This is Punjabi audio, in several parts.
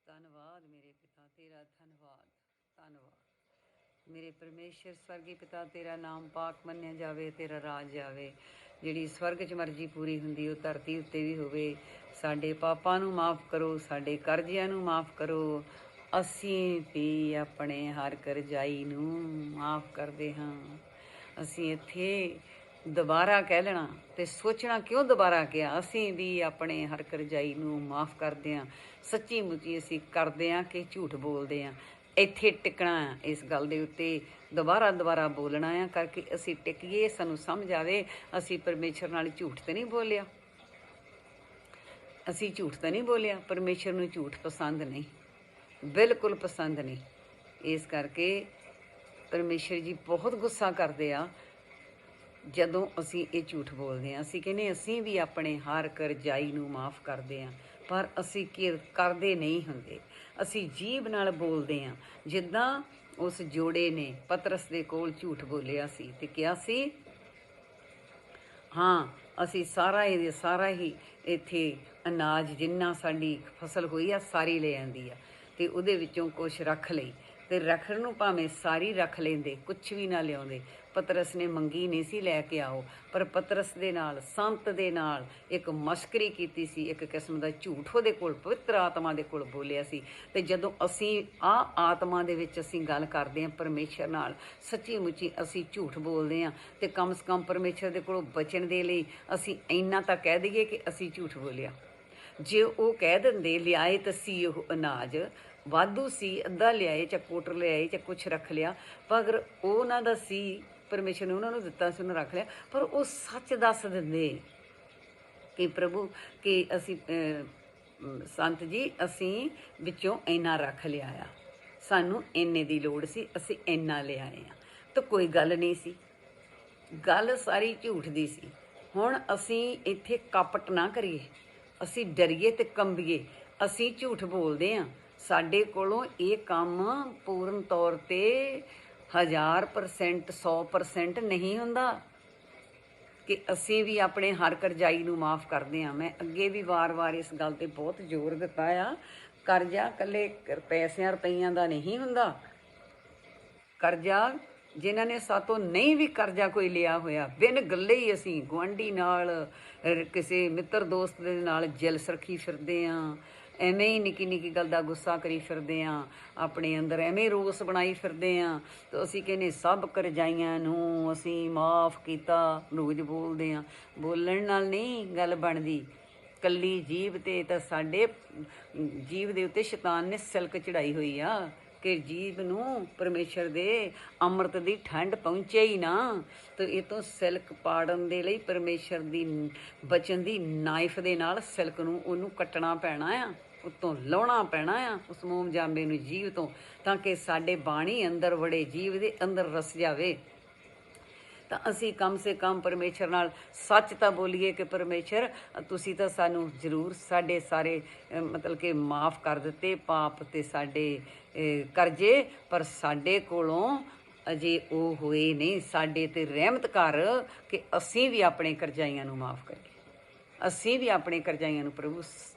ਧੰਨਵਾਦ ਮੇਰੇ ਪਿਤਾ ਤੇਰਾ, ਧੰਨਵਾਦ ਧੰਨਵਾਦ ਮੇਰੇ ਪਰਮੇਸ਼ਰ ਸਵਰਗੀ ਪਿਤਾ। ਤੇਰਾ ਨਾਮ ਪਾਕ ਮੰਨਿਆ ਜਾਵੇ, ਤੇਰਾ ਰਾਜ ਆਵੇ। ਜਿਹੜੀ ਸਵਰਗ 'ਚ ਮਰਜ਼ੀ ਪੂਰੀ ਹੁੰਦੀ ਉਹ ਧਰਤੀ ਉੱਤੇ ਵੀ ਹੋਵੇ। ਸਾਡੇ ਪਾਪਾਂ ਨੂੰ ਮਾਫ਼ ਕਰੋ, ਸਾਡੇ ਕਰਜ਼ਿਆਂ ਨੂੰ ਮਾਫ਼ ਕਰੋ। ਅਸੀਂ ਵੀ ਆਪਣੇ ਹਰ ਕਰਜ਼ਾਈ ਨੂੰ ਮਾਫ਼ ਕਰਦੇ ਹਾਂ। ਅਸੀਂ ਇੱਥੇ ਦੁਬਾਰਾ ਕਹਿ ਲੈਣਾ ਤੇ ਸੋਚਣਾ ਕਿਉਂ ਦੁਬਾਰਾ ਕਿਹਾ। ਅਸੀਂ ਵੀ ਆਪਣੇ ਹਰ ਕਰਜ਼ਾਈ ਨੂੰ ਮਾਫ਼ ਕਰਦੇ ਹਾਂ। ਸੱਚੀ ਮੁੱਚੀ ਅਸੀਂ ਕਰਦੇ ਹਾਂ ਕਿ ਝੂਠ ਬੋਲਦੇ ਹਾਂ। ਇੱਥੇ ਟਿਕਣਾ ਆ, ਇਸ ਗੱਲ ਦੇ ਉੱਤੇ ਦੁਬਾਰਾ ਬੋਲਣਾ ਆ ਕਰਕੇ ਅਸੀਂ ਟਿਕੀਏ। ਸਾਨੂੰ ਸਮਝ ਆਵੇ ਅਸੀਂ ਪਰਮੇਸ਼ਰ ਨਾਲ ਝੂਠ ਤਾਂ ਨਹੀਂ ਬੋਲਿਆ, ਅਸੀਂ ਝੂਠ ਤਾਂ ਨਹੀਂ ਬੋਲਿਆ। ਪਰਮੇਸ਼ਰ ਨੂੰ ਝੂਠ ਪਸੰਦ ਨਹੀਂ, ਬਿਲਕੁਲ ਪਸੰਦ ਨਹੀਂ। ਇਸ ਕਰਕੇ ਪਰਮੇਸ਼ਰ ਜੀ ਬਹੁਤ ਗੁੱਸਾ ਕਰਦੇ ਆ ਜਦੋਂ ਅਸੀਂ ਇਹ ਝੂਠ ਬੋਲਦੇ ਹਾਂ। ਅਸੀਂ ਕਹਿੰਦੇ ਅਸੀਂ ਵੀ ਆਪਣੇ ਹਰ ਕਰਜ਼ਾਈ ਨੂੰ ਮਾਫ਼ ਕਰਦੇ ਹਾਂ, ਪਰ ਅਸੀਂ ਕਰਦੇ ਨਹੀਂ ਹੁੰਦੇ। ਅਸੀਂ ਜੀਭ ਨਾਲ ਬੋਲਦੇ ਹਾਂ। ਜਿੱਦਾਂ ਉਸ ਜੋੜੇ ਨੇ ਪਤਰਸ ਦੇ ਕੋਲ ਝੂਠ ਬੋਲਿਆ ਸੀ ਤੇ ਕਿਹਾ ਸੀ, ਹਾਂ ਅਸੀਂ ਸਾਰਾ ਹੀ ਇੱਥੇ ਅਨਾਜ ਜਿੰਨਾ ਸਾਡੀ ਫਸਲ ਹੋਈ ਆ ਸਾਰੀ ਲੈ ਆਂਦੀ ਆ ਅਤੇ ਉਹਦੇ ਵਿੱਚੋਂ ਕੁਛ ਰੱਖ ਲਈ। ਅਤੇ ਰੱਖਣ ਨੂੰ ਭਾਵੇਂ ਸਾਰੀ ਰੱਖ ਲੈਂਦੇ, ਕੁਛ ਵੀ ਨਾ ਲਿਆਉਂਦੇ। ਪਤਰਸ ਨੇ ਮੰਗੀ ਨਹੀਂ ਸੀ ਲੈ ਕੇ ਆਓ, ਪਰ ਪਤਰਸ ਦੇ ਨਾਲ, ਸੰਤ ਦੇ ਨਾਲ ਇੱਕ ਮਸ਼ਕਰੀ ਕੀਤੀ ਸੀ। ਇੱਕ ਕਿਸਮ ਦਾ ਝੂਠ ਉਹਦੇ ਕੋਲ ਪਵਿੱਤਰ ਆਤਮਾ ਦੇ ਕੋਲ ਬੋਲਿਆ ਸੀ। ਅਤੇ ਜਦੋਂ ਅਸੀਂ ਆਤਮਾ ਦੇ ਵਿੱਚ ਅਸੀਂ ਗੱਲ ਕਰਦੇ ਹਾਂ ਪਰਮੇਸ਼ਰ ਨਾਲ, ਸੱਚੀ ਮੁੱਚੀ ਅਸੀਂ ਝੂਠ ਬੋਲਦੇ ਹਾਂ। ਅਤੇ ਕਮ ਸੇ ਕਮ ਪਰਮੇਸ਼ਰ ਦੇ ਕੋਲੋਂ ਬਚਣ ਦੇ ਲਈ ਅਸੀਂ ਇੰਨਾ ਤਾਂ ਕਹਿ ਦਈਏ ਕਿ ਅਸੀਂ ਝੂਠ ਬੋਲਿਆ। ਜੇ ਉਹ ਕਹਿ ਦਿੰਦੇ ਲਿਆਏ ਤਾਂ ਸੀ ਉਹ ਅਨਾਜ ਵਾਧੂ ਸੀ, ਅੱਧਾ ਲਿਆਏ ਜਾਂ ਕੋਟਰ ਲਿਆਏ ਜਾਂ ਕੁਛ ਰੱਖ ਲਿਆ, ਪਰ ਉਹ ਉਹਨਾਂ ਦਾ ਸੀ, ਪਰਮੇਸ਼ਰ ਨੇ ਉਹਨਾਂ ਨੂੰ ਦਿੱਤਾ ਸੀ, ਉਹਨੂੰ ਰੱਖ ਲਿਆ। ਪਰ ਉਹ ਸੱਚ ਦੱਸ ਦਿੰਦੇ ਕਿ ਪ੍ਰਭੂ ਕਿ ਅਸੀਂ ਸੰਤ ਜੀ ਅਸੀਂ ਵਿੱਚੋਂ ਇੰਨਾ ਰੱਖ ਲਿਆ ਆ, ਸਾਨੂੰ ਇੰਨੇ ਦੀ ਲੋੜ ਸੀ, ਅਸੀਂ ਇੰਨਾ ਲਿਆਏ ਆ। ਤਾਂ ਕੋਈ ਗੱਲ ਨਹੀਂ ਸੀ, ਗੱਲ ਸਾਰੀ ਝੂਠ ਦੀ ਸੀ। ਹੁਣ ਅਸੀਂ ਇੱਥੇ ਕਪਟ ਨਾ ਕਰੀਏ, ਅਸੀਂ ਡਰੀਏ ਤੇ ਕੰਬੀਏ। ਅਸੀਂ ਝੂਠ ਬੋਲਦੇ ਹਾਂ। ਸਾਡੇ ਕੋਲੋਂ ਇਹ ਕੰਮ ਪੂਰਨ ਤੌਰ 'ਤੇ 1000%, 100% ਨਹੀਂ ਹੁੰਦਾ ਕਿ ਅਸੀਂ ਵੀ ਆਪਣੇ ਹਰ ਕਰਜ਼ਾਈ ਨੂੰ ਮਾਫ਼ ਕਰਦੇ ਹਾਂ। ਮੈਂ ਅੱਗੇ ਵੀ ਵਾਰ-ਵਾਰ ਇਸ ਗੱਲ 'ਤੇ ਬਹੁਤ ਜ਼ੋਰ ਦਿੱਤਾ ਆ। ਕਰਜ਼ਾ ਇਕੱਲੇ ਪੈਸਿਆਂ ਰੁਪਈਆਂ ਦਾ ਨਹੀਂ ਹੁੰਦਾ। ਕਰਜ਼ਾ ਜਿਨ੍ਹਾਂ ਨੇ ਸਾਤੋਂ ਨਹੀਂ ਵੀ ਕਰਜ਼ਾ ਕੋਈ ਲਿਆ ਹੋਇਆ, ਬਿਨ ਗੱਲੇ ਹੀ ਅਸੀਂ ਗੁਆਂਢੀ ਨਾਲ, ਕਿਸੇ ਮਿੱਤਰ ਦੋਸਤ ਦੇ ਨਾਲ ਜਿਲਸ ਰੱਖੀ ਫਿਰਦੇ ਹਾਂ। ਐਵੇਂ ਹੀ ਨਿੱਕੀ ਨਿੱਕੀ ਗੱਲ ਦਾ ਗੁੱਸਾ ਕਰੀ ਫਿਰਦੇ ਹਾਂ, ਆਪਣੇ ਅੰਦਰ ਐਵੇਂ ਰੋਸ ਬਣਾਈ ਫਿਰਦੇ ਹਾਂ। ਤਾਂ ਅਸੀਂ ਕਹਿੰਦੇ ਸਭ ਕਰਜ਼ਾਈਆਂ ਨੂੰ ਅਸੀਂ ਮਾਫ਼ ਕੀਤਾ। ਰੋਜ਼ ਬੋਲਦੇ ਹਾਂ। ਬੋਲਣ ਨਾਲ ਨਹੀਂ ਗੱਲ ਬਣਦੀ। ਕੱਲੀ ਜੀਭ 'ਤੇ ਤਾਂ ਸਾਡੇ ਜੀਭ ਦੇ ਉੱਤੇ ਸ਼ੈਤਾਨ ਨੇ ਸਿਲਕ ਚੜਾਈ ਹੋਈ ਆ ਕਿ ਜੀਭ ਨੂੰ ਪਰਮੇਸ਼ਰ ਦੇ ਅੰਮ੍ਰਿਤ ਦੀ ਠੰਡ ਪਹੁੰਚੇ ਹੀ ਨਾ। ਤਾਂ ਇਹ ਤੋਂ ਸਿਲਕ ਪਾੜਨ ਦੇ ਲਈ ਪਰਮੇਸ਼ਰ ਦੀ ਬਚਨ ਦੀ ਨਾਈਫ ਦੇ ਨਾਲ ਸਿਲਕ ਨੂੰ ਉਹਨੂੰ ਕੱਟਣਾ ਪੈਣਾ ਆ, ਉੱਤੋਂ ਲਾਉਣਾ ਪੈਣਾ ਆ ਉਸ ਮੋਮ ਜਾਂਬੇ ਨੂੰ ਜੀਭ ਤੋਂ, ਤਾਂ ਕਿ ਸਾਡੇ ਬਾਣੀ ਅੰਦਰ ਵੜੇ, ਜੀਭ ਦੇ ਅੰਦਰ ਰਸ ਜਾਵੇ। ਤਾਂ ਅਸੀਂ ਕਮ ਸੇ ਕਮ ਪਰਮੇਸ਼ਰ ਨਾਲ ਸੱਚ ਤਾਂ ਬੋਲੀਏ ਕਿ ਪਰਮੇਸ਼ਰ ਤੁਸੀਂ ਤਾਂ ਸਾਨੂੰ ਜ਼ਰੂਰ ਸਾਡੇ ਸਾਰੇ ਮਤਲਬ ਕਿ ਮਾਫ਼ ਕਰ ਦਿੱਤੇ ਪਾਪ ਅਤੇ ਸਾਡੇ ਕਰਜ਼ੇ, ਪਰ ਸਾਡੇ ਕੋਲੋਂ ਅਜੇ ਉਹ ਹੋਏ ਨਹੀਂ। ਸਾਡੇ 'ਤੇ ਰਹਿਮਤ ਕਰ ਕਿ ਅਸੀਂ ਵੀ ਆਪਣੇ ਕਰਜ਼ਾਈਆਂ ਨੂੰ ਮਾਫ਼ ਕਰੀਏ। ਅਸੀਂ ਵੀ ਆਪਣੇ ਕਰਜ਼ਾਈਆਂ ਨੂੰ ਪ੍ਰਭੂ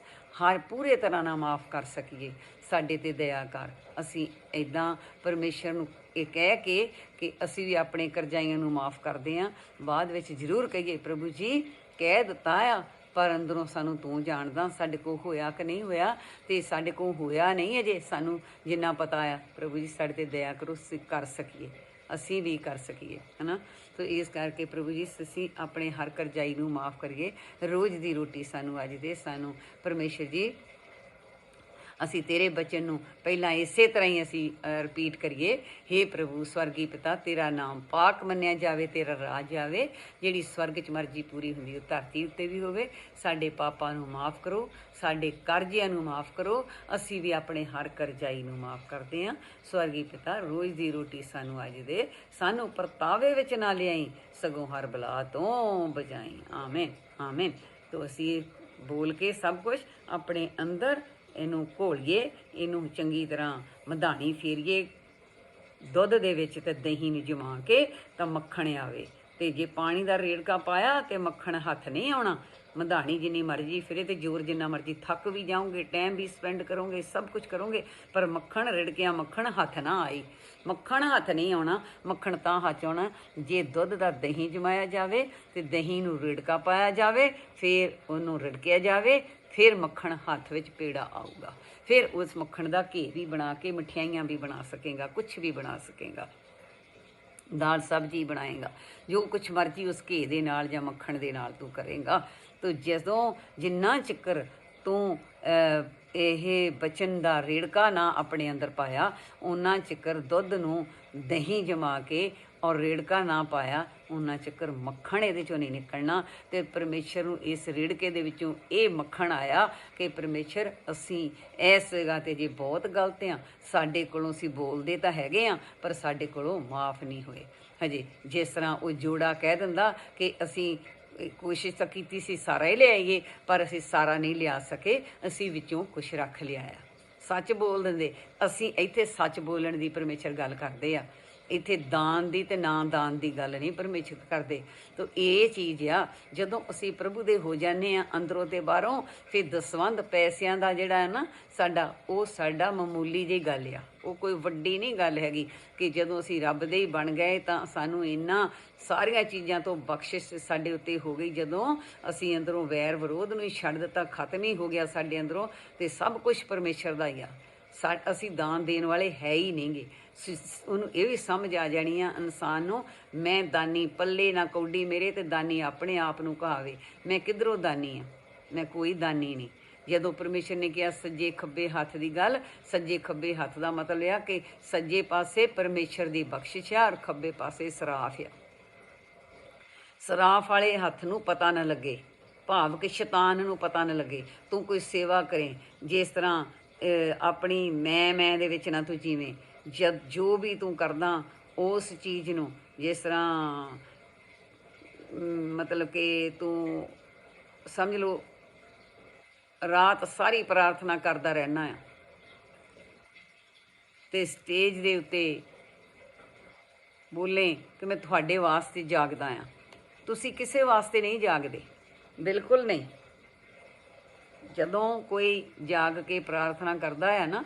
ਹਰ ਪੂਰੇ ਤਰ੍ਹਾਂ ਨਾਲ ਮਾਫ਼ ਕਰ ਸਕੀਏ। ਸਾਡੇ 'ਤੇ ਦਇਆ ਕਰ। ਅਸੀਂ ਇੱਦਾਂ ਪਰਮੇਸ਼ਰ ਨੂੰ ਇਹ ਕਹਿ ਕੇ ਕਿ ਅਸੀਂ ਵੀ ਆਪਣੇ ਕਰਜ਼ਾਈਆਂ ਨੂੰ ਮਾਫ਼ ਕਰਦੇ ਹਾਂ, ਬਾਅਦ ਵਿੱਚ ਜ਼ਰੂਰ ਕਹੀਏ ਪ੍ਰਭੂ ਜੀ ਕਹਿ ਦਿੱਤਾ ਆ, ਪਰ ਅੰਦਰੋਂ ਸਾਨੂੰ ਤੂੰ ਜਾਣਦਾ ਸਾਡੇ ਕੋਲ ਹੋਇਆ ਕਿ ਨਹੀਂ ਹੋਇਆ। ਅਤੇ ਸਾਡੇ ਕੋਲ ਹੋਇਆ ਨਹੀਂ ਅਜੇ, ਸਾਨੂੰ ਜਿੰਨਾ ਪਤਾ ਆ ਪ੍ਰਭੂ ਜੀ ਸਾਡੇ 'ਤੇ ਦਇਆ ਕਰੋ, ਅਸੀਂ ਕਰ ਸਕੀਏ, ਅਸੀਂ ਵੀ ਕਰ ਸਕੀਏ, ਹੈ ਨਾ। ਸੋ ਇਸ ਕਰਕੇ ਪ੍ਰਭੂ ਜੀ ਅਸੀਂ ਆਪਣੇ ਹਰ ਕਰਜ਼ਾਈ ਨੂੰ ਮਾਫ਼ ਕਰੀਏ। ਰੋਜ਼ ਦੀ ਰੋਟੀ ਸਾਨੂੰ ਅੱਜ ਦੇ, ਸਾਨੂੰ ਪਰਮੇਸ਼ਰ ਜੀ ਅਸੀਂ ਤੇਰੇ ਬਚਨ ਨੂੰ ਪਹਿਲਾਂ ਇਸੇ ਤਰ੍ਹਾਂ ਹੀ ਅਸੀਂ ਰਿਪੀਟ ਕਰੀਏ। ਹੇ ਪ੍ਰਭੂ ਸਵਰਗੀ ਪਿਤਾ ਤੇਰਾ ਨਾਮ ਪਾਕ ਮੰਨਿਆ ਜਾਵੇ, ਤੇਰਾ ਰਾਜ ਆਵੇ। ਜਿਹੜੀ ਸਵਰਗ 'ਚ ਮਰਜ਼ੀ ਪੂਰੀ ਹੁੰਦੀ ਉਹ ਧਰਤੀ ਉੱਤੇ ਵੀ ਹੋਵੇ। ਸਾਡੇ ਪਾਪਾਂ ਨੂੰ ਮਾਫ਼ ਕਰੋ, ਸਾਡੇ ਕਰਜ਼ਿਆਂ ਨੂੰ ਮਾਫ਼ ਕਰੋ। ਅਸੀਂ ਵੀ ਆਪਣੇ ਹਰ ਕਰਜ਼ਾਈ ਨੂੰ ਮਾਫ਼ ਕਰਦੇ ਹਾਂ। ਸਵਰਗੀ ਪਿਤਾ ਰੋਜ਼ ਦੀ ਰੋਟੀ ਸਾਨੂੰ ਅੱਜ ਦੇ, ਸਾਨੂੰ ਪਰਤਾਵੇ ਵਿੱਚ ਨਾ ਲਿਆਈ, ਸਗੋਂ ਹਰ ਬਲਾ ਤੋਂ ਬਚਾਈ। ਆਮੀਨ ਆਮੀਨ। ਤੋ ਅਸੀਂ ਬੋਲ ਕੇ ਸਭ ਕੁਛ ਆਪਣੇ ਅੰਦਰ ਇਹਨੂੰ ਘੋਲੀਏ, ਇਹਨੂੰ ਚੰਗੀ ਤਰ੍ਹਾਂ ਮਧਾਣੀ ਫੇਰੀਏ ਦੁੱਧ ਦੇ ਵਿੱਚ, ਅਤੇ ਦਹੀਂ ਨੂੰ ਜਮਾ ਕੇ ਤਾਂ ਮੱਖਣ ਆਵੇ। ਤੇ ਜੇ ਪਾਣੀ ਦਾ ਰੇੜਕਾ ਪਾਇਆ ਤੇ ਮੱਖਣ ਹੱਥ ਨਹੀਂ ਆਉਣਾ। ਮਧਾਣੀ ਜਿੰਨੀ ਮਰਜ਼ੀ ਫਿਰੇ ਤੇ ਜ਼ੋਰ ਜਿੰਨਾ ਮਰਜ਼ੀ ਥੱਕ ਵੀ ਜਾਓਗੇ, ਟਾਈਮ ਵੀ ਸਪੈਂਡ ਕਰੋਗੇ, ਸਭ ਕੁਝ ਕਰੋਗੇ, ਪਰ ਮੱਖਣ ਰਿੜਕਿਆ ਮੱਖਣ ਹੱਥ ਨਾ ਆਈ। ਮੱਖਣ ਹੱਥ ਨਹੀਂ ਆਉਣਾ। ਮੱਖਣ ਤਾਂ ਹੱਥ ਆਉਣਾ ਜੇ ਦੁੱਧ ਦਾ ਦਹੀਂ ਜਮਾਇਆ ਜਾਵੇ ਤੇ ਦਹੀਂ ਨੂੰ ਰਿੜਕਾ ਪਾਇਆ ਜਾਵੇ, ਫਿਰ ਉਹਨੂੰ ਰਿੜਕਿਆ ਜਾਵੇ, ਫਿਰ ਮੱਖਣ ਹੱਥ ਵਿੱਚ ਪੇੜਾ ਆਊਗਾ। ਫਿਰ ਉਸ ਮੱਖਣ ਦਾ ਘੀ ਵੀ ਬਣਾ ਕੇ ਮਠਿਆਈਆਂ ਵੀ ਬਣਾ ਸਕੇਗਾ, ਕੁਛ ਵੀ ਬਣਾ ਸਕੇਗਾ, ਦਾਲ ਸਬਜ਼ੀ ਬਣਾਏਗਾ, ਜੋ ਕੁਛ ਮਰਜ਼ੀ ਉਸ ਘੀ ਦੇ ਨਾਲ ਜਾਂ ਮੱਖਣ ਦੇ ਨਾਲ ਤੂੰ ਕਰੇਗਾ। ਤੋ ਜਦੋਂ ਜਿੰਨਾ ਚਿਕਰ ਤੂੰ ਇਹ ਬਚਨ ਦਾ ਰੇੜਕਾ ਨਾ ਆਪਣੇ ਅੰਦਰ ਪਾਇਆ, ਉਹਨਾਂ ਚਿਕਰ ਦੁੱਧ ਨੂੰ ਦਹੀਂ ਜਮਾ ਕੇ ਔਰ ਰੇੜਕਾ ਨਾ ਪਾਇਆ, ਉਹਨਾਂ ਚਿਕਰ ਮੱਖਣ ਇਹਦੇ 'ਚੋਂ ਨਹੀਂ ਨਿਕਲਣਾ। ਅਤੇ ਪਰਮੇਸ਼ਰ ਨੂੰ ਇਸ ਰੇੜਕੇ ਦੇ ਵਿੱਚੋਂ ਇਹ ਮੱਖਣ ਆਇਆ ਕਿ ਪਰਮੇਸ਼ਰ ਅਸੀਂ ਇਸ ਜਗ੍ਹਾ 'ਤੇ ਜੇ ਬਹੁਤ ਗਲਤ ਹਾਂ, ਸਾਡੇ ਕੋਲੋਂ ਅਸੀਂ ਬੋਲਦੇ ਤਾਂ ਹੈਗੇ ਹਾਂ ਪਰ ਸਾਡੇ ਕੋਲੋਂ ਮਾਫ ਨਹੀਂ ਹੋਏ ਹਜੇ। ਜਿਸ ਤਰ੍ਹਾਂ ਉਹ ਜੋੜਾ ਕਹਿ ਦਿੰਦਾ ਕਿ ਅਸੀਂ ਕੋਸ਼ਿਸ਼ ਤਾਂ ਕੀਤੀ ਸੀ ਸਾਰਾ ਹੀ ਲਿਆਈਏ, ਪਰ ਅਸੀਂ ਸਾਰਾ ਨਹੀਂ ਲਿਆ ਸਕੇ, ਅਸੀਂ ਵਿੱਚੋਂ ਕੁਛ ਰੱਖ ਲਿਆਇਆ। ਸੱਚ ਬੋਲ ਦਿੰਦੇ। ਅਸੀਂ ਇੱਥੇ ਸੱਚ ਬੋਲਣ ਦੀ ਪਰਮੇਸ਼ਰ ਗੱਲ ਕਰਦੇ ਆ, ਇੱਥੇ ਦਾਨ ਦੀ ਅਤੇ ਨਾ ਦਾਨ ਦੀ ਗੱਲ ਨਹੀਂ ਪਰਮੇਸ਼ਰ ਕਰਦੇ। ਤਾਂ ਇਹ ਚੀਜ਼ ਆ, ਜਦੋਂ ਅਸੀਂ ਪ੍ਰਭੂ ਦੇ ਹੋ ਜਾਂਦੇ ਹਾਂ ਅੰਦਰੋਂ ਅਤੇ ਬਾਹਰੋਂ, ਫਿਰ ਦਸਵੰਧ ਪੈਸਿਆਂ ਦਾ ਜਿਹੜਾ ਹੈ ਨਾ ਸਾਡਾ, ਉਹ ਸਾਡਾ ਮਾਮੂਲੀ ਜਿਹੀ ਗੱਲ ਆ, ਉਹ ਕੋਈ ਵੱਡੀ ਨਹੀਂ ਗੱਲ ਹੈਗੀ ਕਿ ਜਦੋਂ ਅਸੀਂ ਰੱਬ ਦੇ ਹੀ ਬਣ ਗਏ ਤਾਂ ਸਾਨੂੰ ਇੰਨਾ ਸਾਰੀਆਂ ਚੀਜ਼ਾਂ ਤੋਂ ਬਖਸ਼ਿਸ਼ ਸਾਡੇ ਉੱਤੇ ਹੋ ਗਈ। ਜਦੋਂ ਅਸੀਂ ਅੰਦਰੋਂ ਵੈਰ ਵਿਰੋਧ ਨੂੰ ਹੀ ਛੱਡ ਦਿੱਤਾ, ਖਤਮ ਹੀ ਹੋ ਗਿਆ ਸਾਡੇ ਅੰਦਰੋਂ, ਅਤੇ ਸਭ ਕੁਛ ਪਰਮੇਸ਼ਰ ਦਾ ਹੀ ਆ। ਅਸੀਂ ਦਾਨ ਦੇਣ ਵਾਲੇ ਹੈ ਹੀ ਨਹੀਂਗੇ। ਉਹਨੂੰ ਇਹ ਵੀ ਸਮਝ ਆ ਜਾਣੀ ਆ ਇਨਸਾਨ ਨੂੰ, ਮੈਂ ਦਾਨੀ ਪੱਲੇ ਨਾ ਕੌਡੀ ਮੇਰੇ, ਅਤੇ ਦਾਨੀ ਆਪਣੇ ਆਪ ਨੂੰ ਕਹਾਵੇ ਮੈਂ ਕਿੱਧਰੋਂ ਦਾਨੀ ਹਾਂ, ਮੈਂ ਕੋਈ ਦਾਨੀ ਨਹੀਂ। ਜਦੋਂ ਪਰਮੇਸ਼ਰ ਨੇ ਕਿਹਾ ਸੱਜੇ ਖੱਬੇ ਹੱਥ ਦੀ ਗੱਲ, ਸੱਜੇ ਖੱਬੇ ਹੱਥ ਦਾ ਮਤਲਬ ਆ ਕਿ ਸੱਜੇ ਪਾਸੇ ਪਰਮੇਸ਼ਰ ਦੀ ਬਖਸ਼ਿਸ਼ ਆ ਔਰ ਖੱਬੇ ਪਾਸੇ ਸਰਾਫ ਆ। ਸਰਾਫ ਵਾਲੇ ਹੱਥ ਨੂੰ ਪਤਾ ਨਾ ਲੱਗੇ, ਭਾਵ ਕਿ ਸ਼ੈਤਾਨ ਨੂੰ ਪਤਾ ਨਾ ਲੱਗੇ। ਤੂੰ ਕੋਈ ਸੇਵਾ ਕਰੇ, ਜਿਸ ਤਰ੍ਹਾਂ ਆਪਣੀ ਮੈਂ ਦੇ ਵਿੱਚ ਨਾ ਤੂੰ ਜੀਵੇਂ, ਜੋ ਵੀ ਤੂੰ ਕਰਦਾ ਉਸ ਚੀਜ਼ ਨੂੰ, ਜਿਸ ਤਰ੍ਹਾਂ ਮਤਲਬ ਕਿ ਤੂੰ ਸਮਝ ਲਓ ਰਾਤ ਸਾਰੀ ਪ੍ਰਾਰਥਨਾ ਕਰਦਾ ਰਹਿਣਾ ਆ, ਅਤੇ ਸਟੇਜ ਦੇ ਉੱਤੇ ਬੋਲੇ ਕਿ ਮੈਂ ਤੁਹਾਡੇ ਵਾਸਤੇ ਜਾਗਦਾ ਹਾਂ। ਤੁਸੀਂ ਕਿਸੇ ਵਾਸਤੇ ਨਹੀਂ ਜਾਗਦੇ, ਬਿਲਕੁਲ ਨਹੀਂ। ਜਦੋਂ ਕੋਈ ਜਾਗ ਕੇ ਪ੍ਰਾਰਥਨਾ ਕਰਦਾ ਹੈ ਨਾ,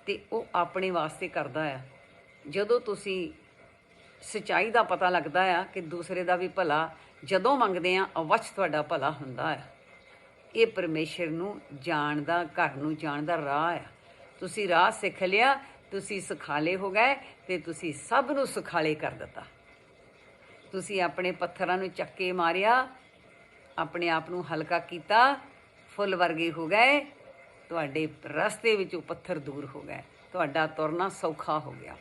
ਅਤੇ ਉਹ ਆਪਣੇ ਵਾਸਤੇ ਕਰਦਾ ਆ। ਜਦੋਂ ਤੁਸੀਂ ਸੱਚਾਈ ਦਾ ਪਤਾ ਲੱਗਦਾ ਆ ਕਿ ਦੂਸਰੇ ਦਾ ਵੀ ਭਲਾ ਜਦੋਂ ਮੰਗਦੇ ਆ, ਅਵੱਛ ਤੁਹਾਡਾ ਭਲਾ ਹੁੰਦਾ ਆ। ਇਹ ਪਰਮੇਸ਼ਰ ਨੂੰ ਜਾਣ ਦਾ, ਘਰ ਨੂੰ ਜਾਣ ਦਾ ਰਾਹ ਆ। ਤੁਸੀਂ ਰਾਹ ਸਿੱਖ ਲਿਆ, ਤੁਸੀਂ ਸੁਖਾਲੇ ਹੋ ਗਏ, ਅਤੇ ਤੁਸੀਂ ਸਭ ਨੂੰ ਸੁਖਾਲੇ ਕਰ ਦਿੱਤਾ। ਤੁਸੀਂ ਆਪਣੇ ਪੱਥਰਾਂ ਨੂੰ ਚੱਕੇ ਮਾਰਿਆ, ਆਪਣੇ ਆਪ ਨੂੰ ਹਲਕਾ ਕੀਤਾ, ਫੁੱਲ ਵਰਗੇ ਹੋ ਗਏ, ਤੁਹਾਡੇ ਰਸਤੇ ਵਿੱਚੋਂ ਪੱਥਰ ਦੂਰ ਹੋ ਗਏ, ਤੁਹਾਡਾ ਤੁਰਨਾ ਸੌਖਾ ਹੋ ਗਿਆ।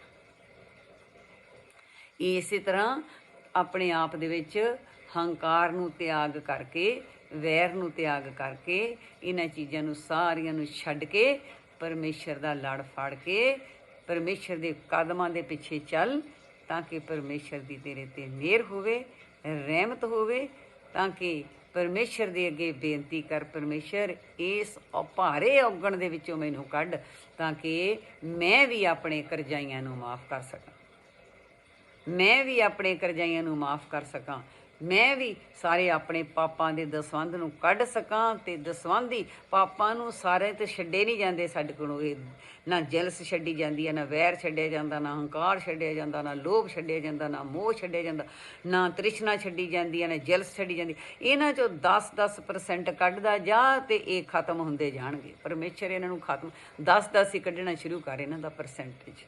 ਇਸੇ ਤਰ੍ਹਾਂ ਆਪਣੇ ਆਪ ਦੇ ਵਿੱਚ ਹੰਕਾਰ ਨੂੰ ਤਿਆਗ ਕਰਕੇ, ਵੈਰ ਨੂੰ ਤਿਆਗ ਕਰਕੇ, ਇਹਨਾਂ ਚੀਜ਼ਾਂ ਨੂੰ ਸਾਰੀਆਂ ਨੂੰ ਛੱਡ ਕੇ ਪਰਮੇਸ਼ਰ ਦਾ ਲੜ ਫੜ ਕੇ ਪਰਮੇਸ਼ਰ ਦੇ ਕਦਮਾਂ ਦੇ ਪਿੱਛੇ ਚੱਲ, ਤਾਂ ਕਿ ਪਰਮੇਸ਼ਰ ਦੀ ਤੇਰੇ 'ਤੇ ਮਿਹਰ ਹੋਵੇ, ਰਹਿਮਤ ਹੋਵੇ, ਤਾਂ ਕਿ ਪਰਮੇਸ਼ਰ ਦੇ ਅੱਗੇ ਬੇਨਤੀ ਕਰ, ਪਰਮੇਸ਼ਰ ਇਸ ਭਾਰੇ ਔਗਣ ਦੇ ਵਿੱਚੋਂ ਮੈਨੂੰ ਕੱਢ, ਤਾਂ ਕਿ ਮੈਂ ਵੀ ਆਪਣੇ ਕਰਜ਼ਾਈਆਂ ਨੂੰ ਮਾਫ਼ ਕਰ ਸਕਾਂ, ਮੈਂ ਵੀ ਆਪਣੇ ਕਰਜ਼ਾਈਆਂ ਨੂੰ ਮਾਫ਼ ਕਰ ਸਕਾਂ, ਮੈਂ ਵੀ ਸਾਰੇ ਆਪਣੇ ਪਾਪਾਂ ਦੇ ਦਸਵੰਧ ਨੂੰ ਕੱਢ ਸਕਾਂ। ਅਤੇ ਦਸਵੰਧੀ ਪਾਪਾਂ ਨੂੰ ਸਾਰੇ ਤਾਂ ਛੱਡੇ ਨਹੀਂ ਜਾਂਦੇ ਸਾਡੇ ਕੋਲੋਂ। ਇਹ ਨਾ ਜਲਸ ਛੱਡੀ ਜਾਂਦੀ ਹੈ, ਨਾ ਵੈਰ ਛੱਡਿਆ ਜਾਂਦਾ, ਨਾ ਹੰਕਾਰ ਛੱਡਿਆ ਜਾਂਦਾ, ਨਾ ਲੋਭ ਛੱਡਿਆ ਜਾਂਦਾ, ਨਾ ਮੋਹ ਛੱਡਿਆ ਜਾਂਦਾ, ਨਾ ਤ੍ਰਿਸ਼ਨਾ ਛੱਡੀ ਜਾਂਦੀ ਹੈ, ਨਾ ਜਲਸ ਛੱਡੀ ਜਾਂਦੀ। ਇਹਨਾਂ 'ਚੋਂ 10% ਕੱਢਦਾ ਜਾ, ਅਤੇ ਇਹ ਖਤਮ ਹੁੰਦੇ ਜਾਣਗੇ। ਪਰਮੇਸ਼ਰ ਇਹਨਾਂ ਨੂੰ ਖਤਮ 10 ਹੀ ਕੱਢਣਾ ਸ਼ੁਰੂ ਕਰ, ਇਹਨਾਂ ਦਾ ਪਰਸੈਂਟੇਜ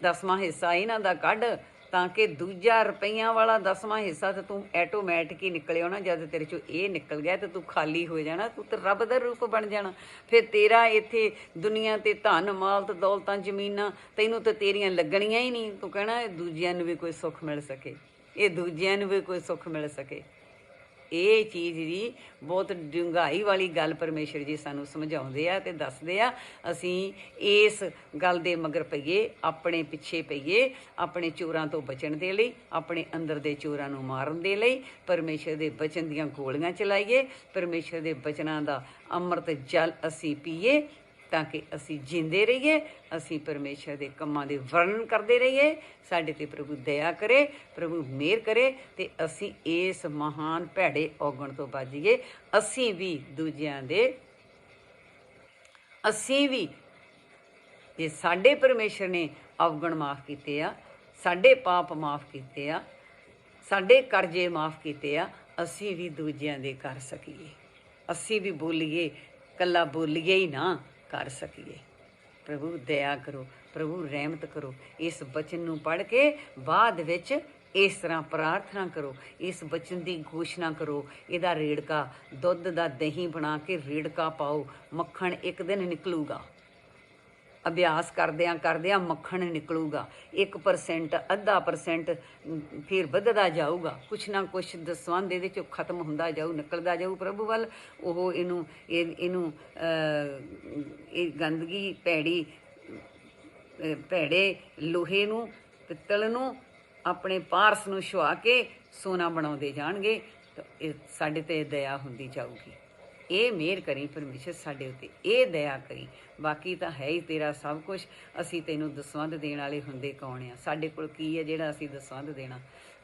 10ਵਾਂ ਹਿੱਸਾ ਇਹਨਾਂ ਦਾ ਕੱਢ, ਤਾਂ ਕਿ ਦੂਜਾ ਰੁਪਈਆਂ ਵਾਲਾ 10ਵਾਂ ਹਿੱਸਾ ਤਾਂ ਤੂੰ ਐਟੋਮੈਟਿਕ ਹੀ ਨਿਕਲਿਓ ਨਾ। ਜਦ ਤੇਰੇ 'ਚੋਂ ਇਹ ਨਿਕਲ ਗਿਆ ਤਾਂ ਤੂੰ ਖਾਲੀ ਹੋ ਜਾਣਾ, ਤੂੰ ਤਾਂ ਰੱਬ ਦਾ ਰੂਪ ਬਣ ਜਾਣਾ। ਫਿਰ ਤੇਰਾ ਇੱਥੇ ਦੁਨੀਆ 'ਤੇ ਧਨ ਮਾਲ ਤੇ ਦੌਲਤਾਂ ਜ਼ਮੀਨਾਂ ਤੈਨੂੰ ਤਾਂ ਤੇਰੀਆਂ ਲੱਗਣੀਆਂ ਹੀ ਨਹੀਂ। ਤੂੰ ਕਹਿਣਾ ਦੂਜਿਆਂ ਨੂੰ ਵੀ ਕੋਈ ਸੁੱਖ ਮਿਲ ਸਕੇ, ਇਹ ਦੂਜਿਆਂ ਨੂੰ ਵੀ ਕੋਈ ਸੁੱਖ ਮਿਲ ਸਕੇ। ਇਹ ਚੀਜ਼ ਦੀ ਬਹੁਤ ਡੂੰਘਾਈ ਵਾਲੀ ਗੱਲ ਪਰਮੇਸ਼ਰ ਜੀ ਸਾਨੂੰ ਸਮਝਾਉਂਦੇ ਆ ਅਤੇ ਦੱਸਦੇ ਆ। ਅਸੀਂ ਇਸ ਗੱਲ ਦੇ ਮਗਰ ਪਈਏ, ਆਪਣੇ ਪਿੱਛੇ ਪਈਏ, ਆਪਣੇ ਚੋਰਾਂ ਤੋਂ ਬਚਣ ਦੇ ਲਈ, ਆਪਣੇ ਅੰਦਰ ਦੇ ਚੋਰਾਂ ਨੂੰ ਮਾਰਨ ਦੇ ਲਈ ਪਰਮੇਸ਼ਰ ਦੇ ਬਚਨ ਦੀਆਂ ਗੋਲੀਆਂ ਚਲਾਈਏ, ਪਰਮੇਸ਼ਰ ਦੇ ਬਚਨਾਂ ਦਾ ਅੰਮ੍ਰਿਤ ਜਲ ਅਸੀਂ ਪੀਏ, ਤਾਂ ਕਿ ਅਸੀਂ ਜਿੰਦੇ ਰਹੀਏ, ਅਸੀਂ ਪਰਮੇਸ਼ਰ ਦੇ ਕੰਮਾਂ ਦੇ ਵਰਣਨ ਕਰਦੇ ਰਹੀਏ। ਸਾਡੇ 'ਤੇ ਪ੍ਰਭੂ ਦਇਆ ਕਰੇ, ਪ੍ਰਭੂ ਮਿਹਰ ਕਰੇ ਅਤੇ ਅਸੀਂ ਇਸ ਮਹਾਨ ਭੈੜੇ ਔਗਣ ਤੋਂ ਬਚ ਜਾਈਏ। ਅਸੀਂ ਵੀ ਦੂਜਿਆਂ ਦੇ ਜੇ ਸਾਡੇ ਪਰਮੇਸ਼ਰ ਨੇ ਅਵਗੁਣ ਮਾਫ਼ ਕੀਤੇ ਆ, ਸਾਡੇ ਪਾਪ ਮਾਫ਼ ਕੀਤੇ ਆ, ਸਾਡੇ ਕਰਜ਼ੇ ਮਾਫ਼ ਕੀਤੇ ਆ, ਅਸੀਂ ਵੀ ਦੂਜਿਆਂ ਦੇ ਕਰ ਸਕੀਏ। ਅਸੀਂ ਵੀ ਬੋਲੀਏ, ਇਕੱਲਾ ਬੋਲੀਏ ਹੀ ਨਾ, ਕਰ ਸਕੀਏ। ਪ੍ਰਭੂ ਦਇਆ ਕਰੋ, ਪ੍ਰਭੂ ਰਹਿਮਤ ਕਰੋ। ਇਸ ਬਚਨ ਨੂੰ ਪੜ੍ਹ ਕੇ ਬਾਅਦ ਵਿੱਚ ਇਸ ਤਰ੍ਹਾਂ ਪ੍ਰਾਰਥਨਾ ਕਰੋ, ਇਸ ਬਚਨ ਦੀ ਘੋਸ਼ਣਾ ਕਰੋ। ਇਹਦਾ ਰੇੜਕਾ, ਦੁੱਧ ਦਾ ਦਹੀਂ ਬਣਾ ਕੇ ਰੇੜਕਾ ਪਾਓ, ਮੱਖਣ ਇੱਕ ਦਿਨ ਨਿਕਲੂਗਾ। ਅਭਿਆਸ ਕਰਦਿਆਂ ਮੱਖਣ ਨਿਕਲੂਗਾ। 1%, 0.5% ਫਿਰ ਵੱਧਦਾ ਜਾਊਗਾ। ਕੁਛ ਨਾ ਕੁਛ ਦਸਵੰਧ ਇਹਦੇ 'ਚੋਂ ਖਤਮ ਹੁੰਦਾ ਜਾਊ, ਨਿਕਲਦਾ ਜਾਊ ਪ੍ਰਭੂ ਵੱਲ। ਉਹ ਇਹਨੂੰ ਇਹ ਗੰਦਗੀ, ਭੈੜੇ ਲੋਹੇ ਨੂੰ, ਪਿੱਤਲ ਨੂੰ, ਆਪਣੇ ਪਾਰਸ ਨੂੰ ਛੁਆ ਕੇ ਸੋਨਾ ਬਣਾਉਂਦੇ ਜਾਣਗੇ। ਤਾਂ ਇਹ ਸਾਡੇ 'ਤੇ ਦਇਆ ਹੁੰਦੀ ਜਾਊਗੀ। ਇਹ ਮਿਹਰ ਕਰੀ ਪਰਮੇਸ਼ਰ ਸਾਡੇ ਉੱਤੇ, ਇਹ ਦਇਆ ਕਰੀ। ਬਾਕੀ ਤਾਂ ਹੈ ਹੀ ਤੇਰਾ ਸਭ ਕੁਛ। ਅਸੀਂ ਤੈਨੂੰ ਦਸਵੰਧ ਦੇਣ ਵਾਲੇ ਹੁੰਦੇ ਕੌਣ ਆ? ਸਾਡੇ ਕੋਲ ਕੀ ਹੈ ਜਿਹੜਾ ਅਸੀਂ ਦਸਵੰਧ ਦੇਣਾ?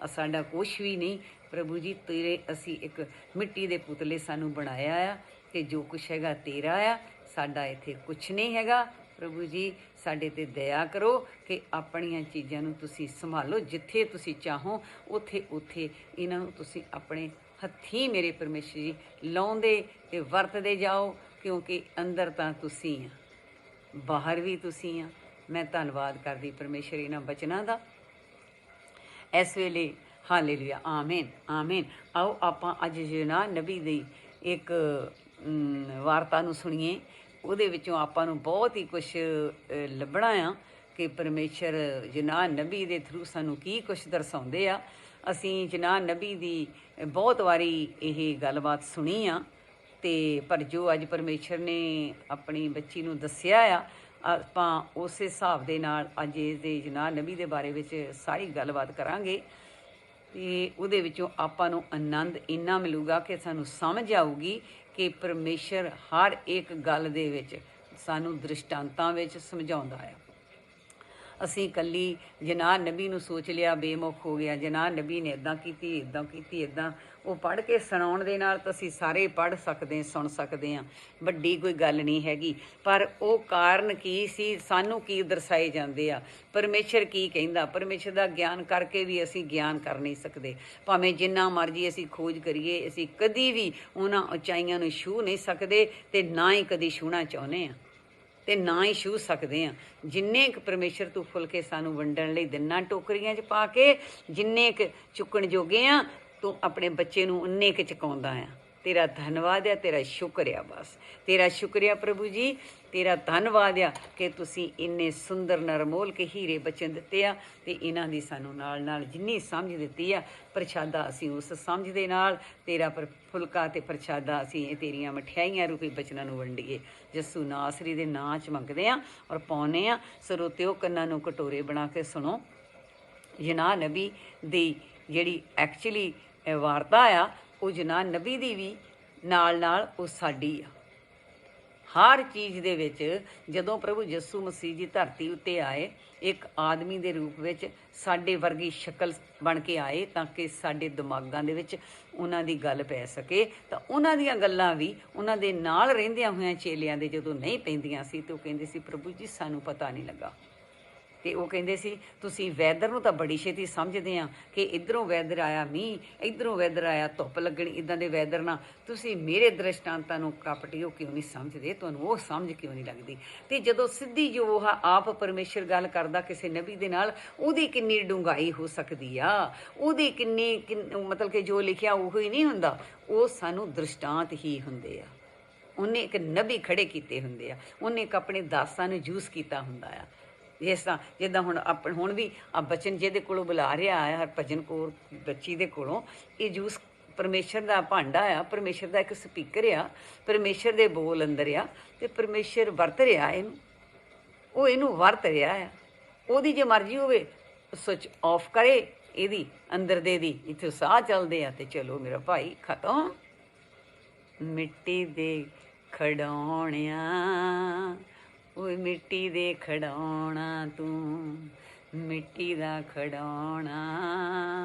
ਸਾਡਾ ਕੁਛ ਵੀ ਨਹੀਂ ਪ੍ਰਭੂ ਜੀ। ਤੇਰੇ ਅਸੀਂ ਇੱਕ ਮਿੱਟੀ ਦੇ ਪੁਤਲੇ ਸਾਨੂੰ ਬਣਾਇਆ ਆ, ਅਤੇ ਜੋ ਕੁਛ ਹੈਗਾ ਤੇਰਾ ਆ। ਸਾਡਾ ਇੱਥੇ ਕੁਛ ਨਹੀਂ ਹੈਗਾ। ਪ੍ਰਭੂ ਜੀ ਸਾਡੇ 'ਤੇ ਦਇਆ ਕਰੋ ਕਿ ਆਪਣੀਆਂ ਚੀਜ਼ਾਂ ਨੂੰ ਤੁਸੀਂ ਸੰਭਾਲੋ। ਜਿੱਥੇ ਤੁਸੀਂ ਚਾਹੋ ਉੱਥੇ ਇਹਨਾਂ ਨੂੰ ਤੁਸੀਂ ਆਪਣੇ ਹੱਥੀਂ ਮੇਰੇ ਪਰਮੇਸ਼ਰ ਜੀ ਲਾਉਂਦੇ ਅਤੇ ਵਰਤਦੇ ਜਾਓ, ਕਿਉਂਕਿ ਅੰਦਰ ਤਾਂ ਤੁਸੀਂ ਆ, ਬਾਹਰ ਵੀ ਤੁਸੀਂ ਆ। ਮੈਂ ਧੰਨਵਾਦ ਕਰਦੀ ਪਰਮੇਸ਼ਰ ਇਹਨਾਂ ਬਚਨਾਂ ਦਾ ਇਸ ਵੇਲੇ। Hallelujah, amen, amen. ਆਓ ਆਪਾਂ ਅੱਜ ਯੋਨਾਹ ਨਬੀ ਦੀ ਇੱਕ ਵਾਰਤਾ ਨੂੰ ਸੁਣੀਏ। ਉਹਦੇ ਵਿੱਚੋਂ ਆਪਾਂ ਨੂੰ ਬਹੁਤ ਹੀ ਕੁਛ ਲੱਭਣਾ ਆ ਕਿ ਪਰਮੇਸ਼ਰ ਯੋਨਾਹ ਨਬੀ ਦੇ ਥਰੂ ਸਾਨੂੰ ਕੀ ਕੁਛ ਦਰਸਾਉਂਦੇ ਆ। ਅਸੀਂ ਯੋਨਾਹ ਨਬੀ ਦੀ ਬਹੁਤ ਵਾਰੀ ਇਹ ਗੱਲਬਾਤ ਸੁਣੀ ਆ, ਅਤੇ ਪਰ ਜੋ ਅੱਜ ਪਰਮੇਸ਼ਰ ਨੇ ਆਪਣੀ ਬੱਚੀ ਨੂੰ ਦੱਸਿਆ ਆ, ਆਪਾਂ ਉਸ ਹਿਸਾਬ ਦੇ ਨਾਲ ਅੱਜ ਇਹਦੇ ਯੋਨਾਹ ਨਬੀ ਦੇ ਬਾਰੇ ਵਿੱਚ ਸਾਰੀ ਗੱਲਬਾਤ ਕਰਾਂਗੇ। ਅਤੇ ਉਹਦੇ ਵਿੱਚੋਂ ਆਪਾਂ ਨੂੰ ਆਨੰਦ ਇੰਨਾ ਮਿਲੂਗਾ ਕਿ ਸਾਨੂੰ ਸਮਝ ਆਊਗੀ ਕਿ ਪਰਮੇਸ਼ਰ ਹਰ ਇੱਕ ਗੱਲ ਦੇ ਵਿੱਚ ਸਾਨੂੰ ਦ੍ਰਿਸ਼ਟਾਂਤਾਂ ਵਿੱਚ ਸਮਝਾਉਂਦਾ ਆ। ਅਸੀਂ ਇਕੱਲੀ ਯੋਨਾਹ ਨਬੀ ਨੂੰ ਸੋਚ ਲਿਆ, ਬੇਮੁਖ ਹੋ ਗਿਆ। ਯੋਨਾਹ ਨਬੀ ਨੇ ਇੱਦਾਂ ਕੀਤੀ, ਇੱਦਾਂ ਕੀਤੀ, ਇੱਦਾਂ। ਉਹ ਪੜ੍ਹ ਕੇ ਸੁਣਾਉਣ ਦੇ ਨਾਲ ਤਾਂ ਅਸੀਂ ਸਾਰੇ ਪੜ੍ਹ ਸਕਦੇ, ਸੁਣ ਸਕਦੇ ਹਾਂ, ਵੱਡੀ ਕੋਈ ਗੱਲ ਨਹੀਂ ਹੈਗੀ। ਪਰ ਉਹ ਕਾਰਨ ਕੀ ਸੀ, ਸਾਨੂੰ ਕੀ ਦਰਸਾਏ ਜਾਂਦੇ ਆ, ਪਰਮੇਸ਼ਰ ਕੀ ਕਹਿੰਦਾ, ਪਰਮੇਸ਼ਰ ਦਾ ਗਿਆਨ ਕਰਕੇ ਵੀ ਅਸੀਂ ਗਿਆਨ ਕਰ ਨਹੀਂ ਸਕਦੇ। ਭਾਵੇਂ ਜਿੰਨਾ ਮਰਜ਼ੀ ਅਸੀਂ ਖੋਜ ਕਰੀਏ, ਅਸੀਂ ਕਦੀ ਵੀ ਉਹਨਾਂ ਉਚਾਈਆਂ ਨੂੰ ਛੂਹ ਨਹੀਂ ਸਕਦੇ, ਅਤੇ ਨਾ ਹੀ ਕਦੀ ਛੂਹਣਾ ਚਾਹੁੰਦੇ ਹਾਂ, ਅਤੇ ਨਾ ਹੀ ਛੂਹ ਸਕਦੇ ਹਾਂ। ਜਿੰਨੇ ਕੁ ਪਰਮੇਸ਼ਰ ਤੂੰ ਫੁਲਕੇ ਸਾਨੂੰ ਵੰਡਣ ਲਈ ਦਿਨਾਂ ਟੋਕਰੀਆਂ 'ਚ ਪਾ ਕੇ, ਜਿੰਨੇ ਕੁ ਚੁੱਕਣ ਜੋਗੇ ਆ, ਤੂੰ ਆਪਣੇ ਬੱਚੇ ਨੂੰ ਉਨੇ ਕੁ ਚੁਕਾਉਂਦਾ ਆ। ਤੇਰਾ ਧੰਨਵਾਦ ਆ, ਤੇਰਾ ਸ਼ੁਕਰ ਆ। ਬਸ ਤੇਰਾ ਸ਼ੁਕਰ ਆ ਪ੍ਰਭੂ ਜੀ, ਤੇਰਾ ਧੰਨਵਾਦ ਆ ਕਿ ਤੁਸੀਂ ਇੰਨੇ ਸੁੰਦਰ ਨਰਮੋਲ ਕੇ ਹੀਰੇ ਬਚਨ ਦਿੱਤੇ ਆ, ਅਤੇ ਇਹਨਾਂ ਦੀ ਸਾਨੂੰ ਨਾਲ ਨਾਲ ਜਿੰਨੀ ਸਮਝ ਦਿੱਤੀ ਆ, ਪ੍ਰਸ਼ਾਦਾ ਅਸੀਂ ਉਸ ਸਮਝ ਦੇ ਨਾਲ ਤੇਰਾ ਫੁਲਕਾ ਅਤੇ ਪ੍ਰਸ਼ਾਦਾ ਅਸੀਂ ਇਹ ਤੇਰੀਆਂ ਮਠਿਆਈਆਂ ਰੂਪੀ ਬਚਨਾਂ ਨੂੰ ਵੰਡੀਏ। ਯਿਸੂ ਨਾਸਰੀ ਦੇ ਨਾਂ 'ਚ ਮੰਗਦੇ ਹਾਂ ਔਰ ਪਾਉਂਦੇ ਹਾਂ। ਸਰੋਤਿਓ, ਕੰਨਾਂ ਨੂੰ ਕਟੋਰੇ ਬਣਾ ਕੇ ਸੁਣੋ। ਯੋਨਾਹ ਨਬੀ ਦੀ ਜਿਹੜੀ ਐਕਚੁਅਲੀ ਵਾਰਤਾ ਆ, ਉਹ ਯੋਨਾਹ ਨਬੀ ਦੀ ਵੀ ਨਾਲ ਨਾਲ ਉਹ ਸਾਡੀ ਆ। ਹਰ ਚੀਜ਼ ਦੇ ਵਿੱਚ ਜਦੋਂ ਪ੍ਰਭੂ ਯਿਸੂ ਮਸੀਹ ਜੀ ਧਰਤੀ ਉੱਤੇ ਆਏ, ਇੱਕ ਆਦਮੀ ਦੇ ਰੂਪ ਵਿੱਚ ਸਾਡੇ ਵਰਗੀ ਸ਼ਕਲ ਬਣ ਕੇ ਆਏ, ਤਾਂ ਕਿ ਸਾਡੇ ਦਿਮਾਗਾਂ ਦੇ ਵਿੱਚ ਉਹਨਾਂ ਦੀ ਗੱਲ ਪੈ ਸਕੇ। ਤਾਂ ਉਹਨਾਂ ਦੀਆਂ ਗੱਲਾਂ ਵੀ ਉਹਨਾਂ ਦੇ ਨਾਲ ਰਹਿੰਦਿਆਂ ਹੋਇਆਂ ਚੇਲਿਆਂ ਦੇ ਜਦੋਂ ਨਹੀਂ ਪੈਂਦੀਆਂ ਸੀ, ਤਾਂ ਉਹ ਕਹਿੰਦੇ ਸੀ, ਪ੍ਰਭੂ ਜੀ ਸਾਨੂੰ ਪਤਾ ਨਹੀਂ ਲੱਗਾ। ਅਤੇ ਉਹ ਕਹਿੰਦੇ ਸੀ, ਤੁਸੀਂ ਵੈਦਰ ਨੂੰ ਤਾਂ ਬੜੀ ਛੇਤੀ ਸਮਝਦੇ ਆ ਕਿ ਇੱਧਰੋਂ ਵੈਦਰ ਆਇਆ ਮੀਂਹ, ਇੱਧਰੋਂ ਵੈਦਰ ਆਇਆ ਧੁੱਪ ਲੱਗਣੀ, ਇੱਦਾਂ ਦੇ ਵੈਦਰ ਨਾਲ ਤੁਸੀਂ ਮੇਰੇ ਦ੍ਰਿਸ਼ਟਾਂਤਾਂ ਨੂੰ ਕਪਟਿਓ ਕਿਉਂ ਨਹੀਂ ਸਮਝਦੇ, ਤੁਹਾਨੂੰ ਉਹ ਸਮਝ ਕਿਉਂ ਨਹੀਂ ਲੱਗਦੀ। ਅਤੇ ਜਦੋਂ ਸਿੱਧੀ ਜੋ ਉਹ ਆਪ ਪਰਮੇਸ਼ਰ ਗੱਲ ਕਰਦਾ ਕਿਸੇ ਨਬੀ ਦੇ ਨਾਲ, ਉਹਦੀ ਕਿੰਨੀ ਡੂੰਘਾਈ ਹੋ ਸਕਦੀ ਆ, ਉਹਦੀ ਮਤਲਬ ਕਿ ਜੋ ਲਿਖਿਆ ਉਹ ਹੀ ਨਹੀਂ ਹੁੰਦਾ, ਉਹ ਸਾਨੂੰ ਦ੍ਰਿਸ਼ਟਾਂਤ ਹੀ ਹੁੰਦੇ ਆ। ਉਹਨੇ ਇੱਕ ਨਬੀ ਖੜੇ ਕੀਤੇ ਹੁੰਦੇ ਆ, ਉਹਨੇ ਇੱਕ ਆਪਣੇ ਦਾਸਾਂ ਨੂੰ ਯੂਜ਼ ਕੀਤਾ ਹੁੰਦਾ ਆ। ਜਿਸ ਤਰ੍ਹਾਂ ਜਿੱਦਾਂ ਹੁਣ ਵੀ ਆ ਬਚਨ ਜਿਹਦੇ ਕੋਲੋਂ ਬੁਲਾ ਰਿਹਾ ਆ, ਹਰਭਜਨ ਕੌਰ ਬੱਚੀ ਦੇ ਕੋਲੋਂ, ਇਹ ਜੂਸ ਪਰਮੇਸ਼ਰ ਦਾ ਭਾਂਡਾ ਆ, ਪਰਮੇਸ਼ਰ ਦਾ ਇੱਕ ਸਪੀਕਰ ਆ, ਪਰਮੇਸ਼ਰ ਦੇ ਬੋਲ ਅੰਦਰ ਆ, ਅਤੇ ਪਰਮੇਸ਼ਰ ਵਰਤ ਰਿਹਾ ਇਹਨੂੰ, ਉਹ ਇਹਨੂੰ ਵਰਤ ਰਿਹਾ ਆ। ਉਹਦੀ ਜੇ ਮਰਜ਼ੀ ਹੋਵੇ ਸੁਚ ਆਫ ਕਰੇ ਇਹਦੀ ਅੰਦਰ ਦੀ, ਇੱਥੇ ਸਾਹ ਚੱਲਦੇ ਆ, ਅਤੇ ਚਲੋ ਮੇਰਾ ਭਾਈ ਖਤਮ। ਮਿੱਟੀ ਦੇ ਖਿਡੌਣਿਆਂ ਓਏ ਮਿੱਟੀ ਦੇ ਖਿਡੌਣਾ ਤੂੰ, ਮਿੱਟੀ ਦਾ ਖਿਡੌਣਾ,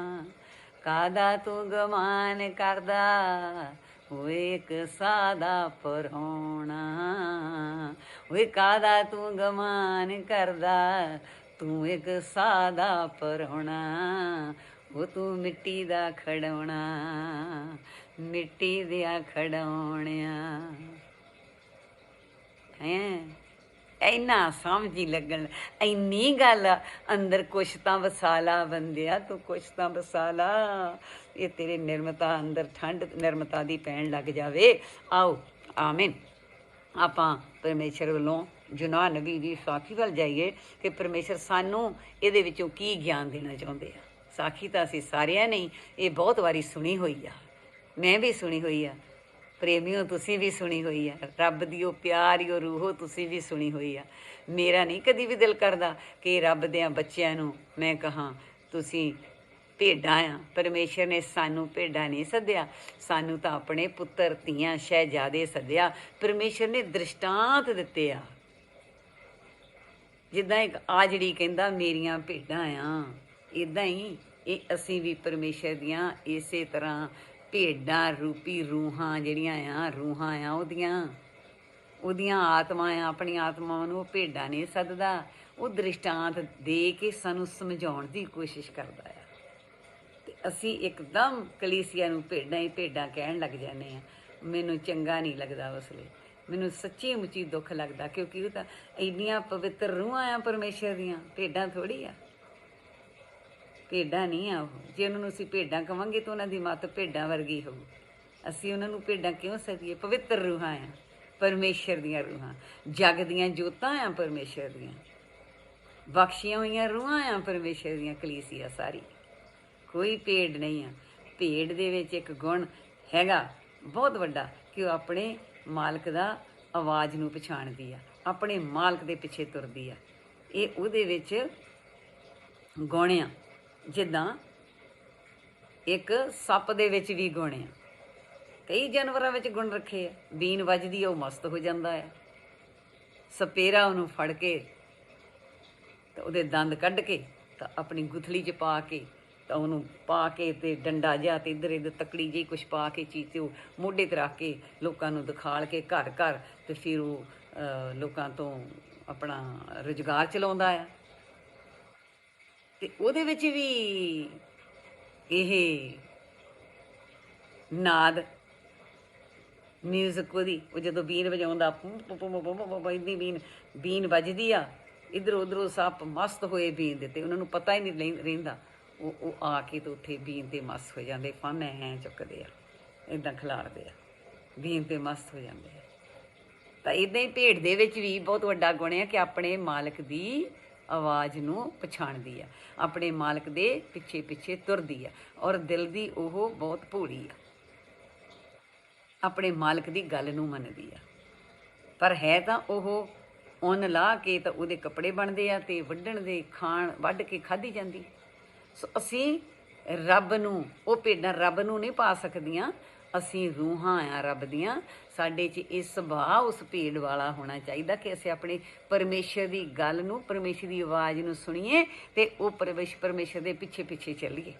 ਕਾਹਦਾ ਤੂੰ ਗਮਾਨ ਕਰਦਾ ਓਏ ਇੱਕ ਸਾਦਾ ਪਰਾਹੁਣਾ। ਓਏ ਕਾਹਦਾ ਤੂੰ ਗਮਾਨ ਕਰਦਾ ਤੂੰ ਇੱਕ ਸਾਦਾ ਪਰਾਹੁਣਾ, ਉਹ ਤੂੰ ਮਿੱਟੀ ਦਾ ਖਿਡੌਣਾ, ਮਿੱਟੀ ਦਿਆ ਖਿਡੌਣਿਆਂ। ਹੈਂ ਇੰਨਾ ਸਮਝੀ ਲੱਗਣ, ਇੰਨੀ ਗੱਲ ਅੰਦਰ ਕੁਛ ਤਾਂ ਵਸਾਲਾ ਬੰਦਿਆ, ਤੂੰ ਕੁਛ ਤਾਂ ਵਸਾਲਾ। ਇਹ ਤੇਰੇ ਨਿਰਮਤਾ ਅੰਦਰ ਠੰਡ ਨਿਰਮਤਾ ਦੀ ਪੈਣ ਲੱਗ ਜਾਵੇ। ਆਓ ਆਮੀਨ। ਆਪਾਂ ਪਰਮੇਸ਼ਰ ਵੱਲੋਂ ਜੁਨਾਹ ਨਬੀ ਦੀ ਸਾਖੀ ਵੱਲ ਜਾਈਏ ਕਿ ਪਰਮੇਸ਼ਰ ਸਾਨੂੰ ਇਹਦੇ ਵਿੱਚੋਂ ਕੀ ਗਿਆਨ ਦੇਣਾ ਚਾਹੁੰਦੇ ਆ। ਸਾਖੀ ਤਾਂ ਅਸੀਂ ਸਾਰਿਆਂ ਨੇ ਇਹ ਬਹੁਤ ਵਾਰੀ ਸੁਣੀ ਹੋਈ ਆ, ਮੈਂ ਵੀ ਸੁਣੀ ਹੋਈ ਆ, ਪ੍ਰੇਮੀਓ ਤੁਸੀਂ ਵੀ ਸੁਣੀ ਹੋਈ ਆ, ਰੱਬ ਦੀ ਉਹ ਪਿਆਰੀ ਉਹ ਰੂਹੋ ਤੁਸੀਂ ਵੀ ਸੁਣੀ ਹੋਈ ਆ। ਮੇਰਾ ਨਹੀਂ ਕਦੀ ਵੀ ਦਿਲ ਕਰਦਾ ਕਿ ਰੱਬ ਦਿਆਂ ਬੱਚਿਆਂ ਨੂੰ ਮੈਂ ਕਹਾਂ ਤੁਸੀਂ ਭੇਡਾਂ ਆ। ਪਰਮੇਸ਼ਰ ਨੇ ਸਾਨੂੰ ਭੇਡਾਂ ਨਹੀਂ ਸੱਦਿਆ, ਸਾਨੂੰ ਤਾਂ ਆਪਣੇ ਪੁੱਤਰ ਧੀਆਂ ਸ਼ਹਿਜ਼ਾਦੇ ਸੱਦਿਆ। ਪਰਮੇਸ਼ਰ ਨੇ ਦ੍ਰਿਸ਼ਟਾਂਤ ਦਿੱਤੇ ਆ, ਜਿੱਦਾਂ ਇੱਕ ਆਜੜੀ ਕਹਿੰਦਾ ਮੇਰੀਆਂ ਭੇਡਾਂ ਆ, ਇੱਦਾਂ ਹੀ ਇਹ ਅਸੀਂ ਵੀ ਪਰਮੇਸ਼ਰ ਦੀਆਂ ਇਸੇ ਤਰ੍ਹਾਂ ਭੇਡਾਂ ਰੂਪੀ ਰੂਹਾਂ ਜਿਹੜੀਆਂ ਆ, ਰੂਹਾਂ ਆ ਉਹਦੀਆਂ ਆਤਮਾ ਆ। ਆਪਣੀ ਆਤਮਾਵਾਂ ਨੂੰ ਉਹ ਭੇਡਾਂ ਨਹੀਂ ਸੱਦਦਾ, ਉਹ ਦ੍ਰਿਸ਼ਟਾਂਤ ਦੇ ਕੇ ਸਾਨੂੰ ਸਮਝਾਉਣ ਦੀ ਕੋਸ਼ਿਸ਼ ਕਰਦਾ ਆ। ਅਤੇ ਅਸੀਂ ਇੱਕਦਮ ਕਲੀਸਿਆ ਨੂੰ ਭੇਡਾਂ ਹੀ ਭੇਡਾਂ ਕਹਿਣ ਲੱਗ ਜਾਂਦੇ ਹਾਂ। ਮੈਨੂੰ ਚੰਗਾ ਨਹੀਂ ਲੱਗਦਾ, ਉਸ ਲਈ ਮੈਨੂੰ ਸੱਚੀ ਮੁੱਚੀ ਦੁੱਖ ਲੱਗਦਾ, ਕਿਉਂਕਿ ਉਹ ਤਾਂ ਇੰਨੀਆਂ ਪਵਿੱਤਰ ਰੂਹਾਂ ਆ ਪਰਮੇਸ਼ਰ ਦੀਆਂ। ਭੇਡਾਂ ਥੋੜ੍ਹੀ ਆ, ਭੇਡਾਂ ਨਹੀਂ ਆ ਉਹ। ਜੇ ਉਹਨਾਂ ਨੂੰ ਅਸੀਂ ਭੇਡਾਂ ਕਹਾਂਗੇ ਤਾਂ ਉਹਨਾਂ ਦੀ ਮੱਤ ਭੇਡਾਂ ਵਰਗੀ ਹੋਊ। ਅਸੀਂ ਉਹਨਾਂ ਨੂੰ ਭੇਡਾਂ ਕਿਉਂ ਸੱਦੀਏ? ਪਵਿੱਤਰ ਰੂਹਾਂ ਆ, ਪਰਮੇਸ਼ਰ ਦੀਆਂ ਰੂਹਾਂ, ਜਗ ਦੀਆਂ ਜੋਤਾਂ ਆ ਪਰਮੇਸ਼ਰ ਦੀਆਂ, ਬਖਸ਼ੀਆਂ ਹੋਈਆਂ ਰੂਹਾਂ ਆ ਪਰਮੇਸ਼ਰ ਦੀਆਂ। ਕਲੀਸਿਆ ਸਾਰੀ ਕੋਈ ਭੇਡ ਨਹੀਂ ਆ। ਭੇਡ ਦੇ ਵਿੱਚ ਇੱਕ ਗੁਣ ਹੈਗਾ ਬਹੁਤ ਵੱਡਾ ਕਿ ਉਹ ਆਪਣੇ ਮਾਲਕ ਦਾ ਆਵਾਜ਼ ਨੂੰ ਪਛਾਣਦੀ ਆ, ਆਪਣੇ ਮਾਲਕ ਦੇ ਪਿੱਛੇ ਤੁਰਦੀ ਆ। ਇਹ ਉਹਦੇ ਵਿੱਚ ਗੁਣ ਆ। ਜਿੱਦਾਂ ਇੱਕ ਸੱਪ ਦੇ ਵਿੱਚ ਵੀ ਗੁਣ ਆ, ਕਈ ਜਾਨਵਰਾਂ ਵਿੱਚ ਗੁਣ ਰੱਖੇ ਆ। ਬੀਨ ਵੱਜਦੀ ਆ ਉਹ ਮਸਤ ਹੋ ਜਾਂਦਾ ਆ। ਸਪੇਰਾ ਉਹਨੂੰ ਫੜ ਕੇ ਤੇ ਉਹਦੇ ਦੰਦ ਕੱਢ ਕੇ ਤਾਂ ਆਪਣੀ ਗੁਥਲੀ 'ਚ ਪਾ ਕੇ ਤਾਂ ਉਹਨੂੰ ਪਾ ਕੇ ਅਤੇ ਡੰਡਾ ਜਿਹਾ ਅਤੇ ਇੱਧਰ ਇੱਧਰ ਤਕੜੀ ਜਿਹੀ ਕੁਛ ਪਾ ਕੇ ਚੀਜ਼ 'ਤੇ ਉਹ ਮੋਢੇ 'ਤੇ ਰੱਖ ਕੇ ਲੋਕਾਂ ਨੂੰ ਦਿਖਾਲ ਕੇ ਘਰ ਘਰ ਅਤੇ ਫਿਰ ਉਹ ਲੋਕਾਂ ਤੋਂ ਆਪਣਾ ਰੁਜ਼ਗਾਰ ਚਲਾਉਂਦਾ ਆ। ਅਤੇ ਉਹਦੇ ਵਿੱਚ ਵੀ ਇਹ ਨਾਦ ਮਿਊਜ਼ਿਕ ਉਹਦੀ, ਉਹ ਜਦੋਂ ਬੀਨ ਵਜਾਉਂਦਾ ਇੰਨੀ ਬੀਨ ਵੱਜਦੀ ਆ, ਇੱਧਰੋਂ ਉੱਧਰੋਂ ਸੱਪ ਮਸਤ ਹੋਏ ਬੀਨ ਦੇ, ਅਤੇ ਉਹਨਾਂ ਨੂੰ ਪਤਾ ਹੀ ਨਹੀਂ ਰਹਿੰਦਾ। ਉਹ ਆ ਕੇ ਤਾਂ ਉੱਥੇ ਬੀਨ 'ਤੇ ਮਸਤ ਹੋ ਜਾਂਦੇ, ਫਨ ਐਂ ਚੁੱਕਦੇ ਆ, ਇੱਦਾਂ ਖਿਲਾਰਦੇ ਆ, ਬੀਨ 'ਤੇ ਮਸਤ ਹੋ ਜਾਂਦੇ ਆ। ਤਾਂ ਇੱਦਾਂ ਹੀ ਭੇਡ ਦੇ ਵਿੱਚ ਵੀ ਬਹੁਤ ਵੱਡਾ ਗੁਣ ਹੈ ਕਿ ਆਪਣੇ ਮਾਲਕ ਦੀ ਆਵਾਜ਼ ਨੂੰ ਪਛਾਣਦੀ ਆ, ਆਪਣੇ ਮਾਲਕ ਦੇ ਪਿੱਛੇ ਪਿੱਛੇ ਤੁਰਦੀ ਆ, ਔਰ ਦਿਲ ਦੀ ਉਹ ਬਹੁਤ ਭੋਲੀ ਆ, ਆਪਣੇ ਮਾਲਕ ਦੀ ਗੱਲ ਨੂੰ ਮੰਨਦੀ ਆ। ਪਰ ਹੈ ਤਾਂ ਉਹ ਉੱਨ ਲਾ ਕੇ ਤਾਂ ਉਹਦੇ ਕੱਪੜੇ ਬਣਦੇ ਆ ਅਤੇ ਵੱਢਣ ਦੇ ਵੱਢ ਕੇ ਖਾਧੀ ਜਾਂਦੀ। ਸੋ ਅਸੀਂ ਰੱਬ ਨੂੰ, ਉਹ ਭੇਡਾਂ ਰੱਬ ਨੂੰ ਨਹੀਂ ਪਾ ਸਕਦੀਆਂ, ਅਸੀਂ ਰੂਹਾਂ ਆ ਰੱਬ ਦੀਆਂ। ਸਾਡੇ 'ਚ ਇਹ ਸੁਭਾਅ ਉਸ ਭੇਡ ਵਾਲਾ ਹੋਣਾ ਚਾਹੀਦਾ ਕਿ ਅਸੀਂ ਆਪਣੇ ਪਰਮੇਸ਼ਰ ਦੀ ਗੱਲ ਨੂੰ, ਪਰਮੇਸ਼ਰ ਦੀ ਆਵਾਜ਼ ਨੂੰ ਸੁਣੀਏ ਅਤੇ ਉਹ ਪਰਮੇਸ਼ਰ ਦੇ ਪਿੱਛੇ ਪਿੱਛੇ ਚੱਲੀਏ।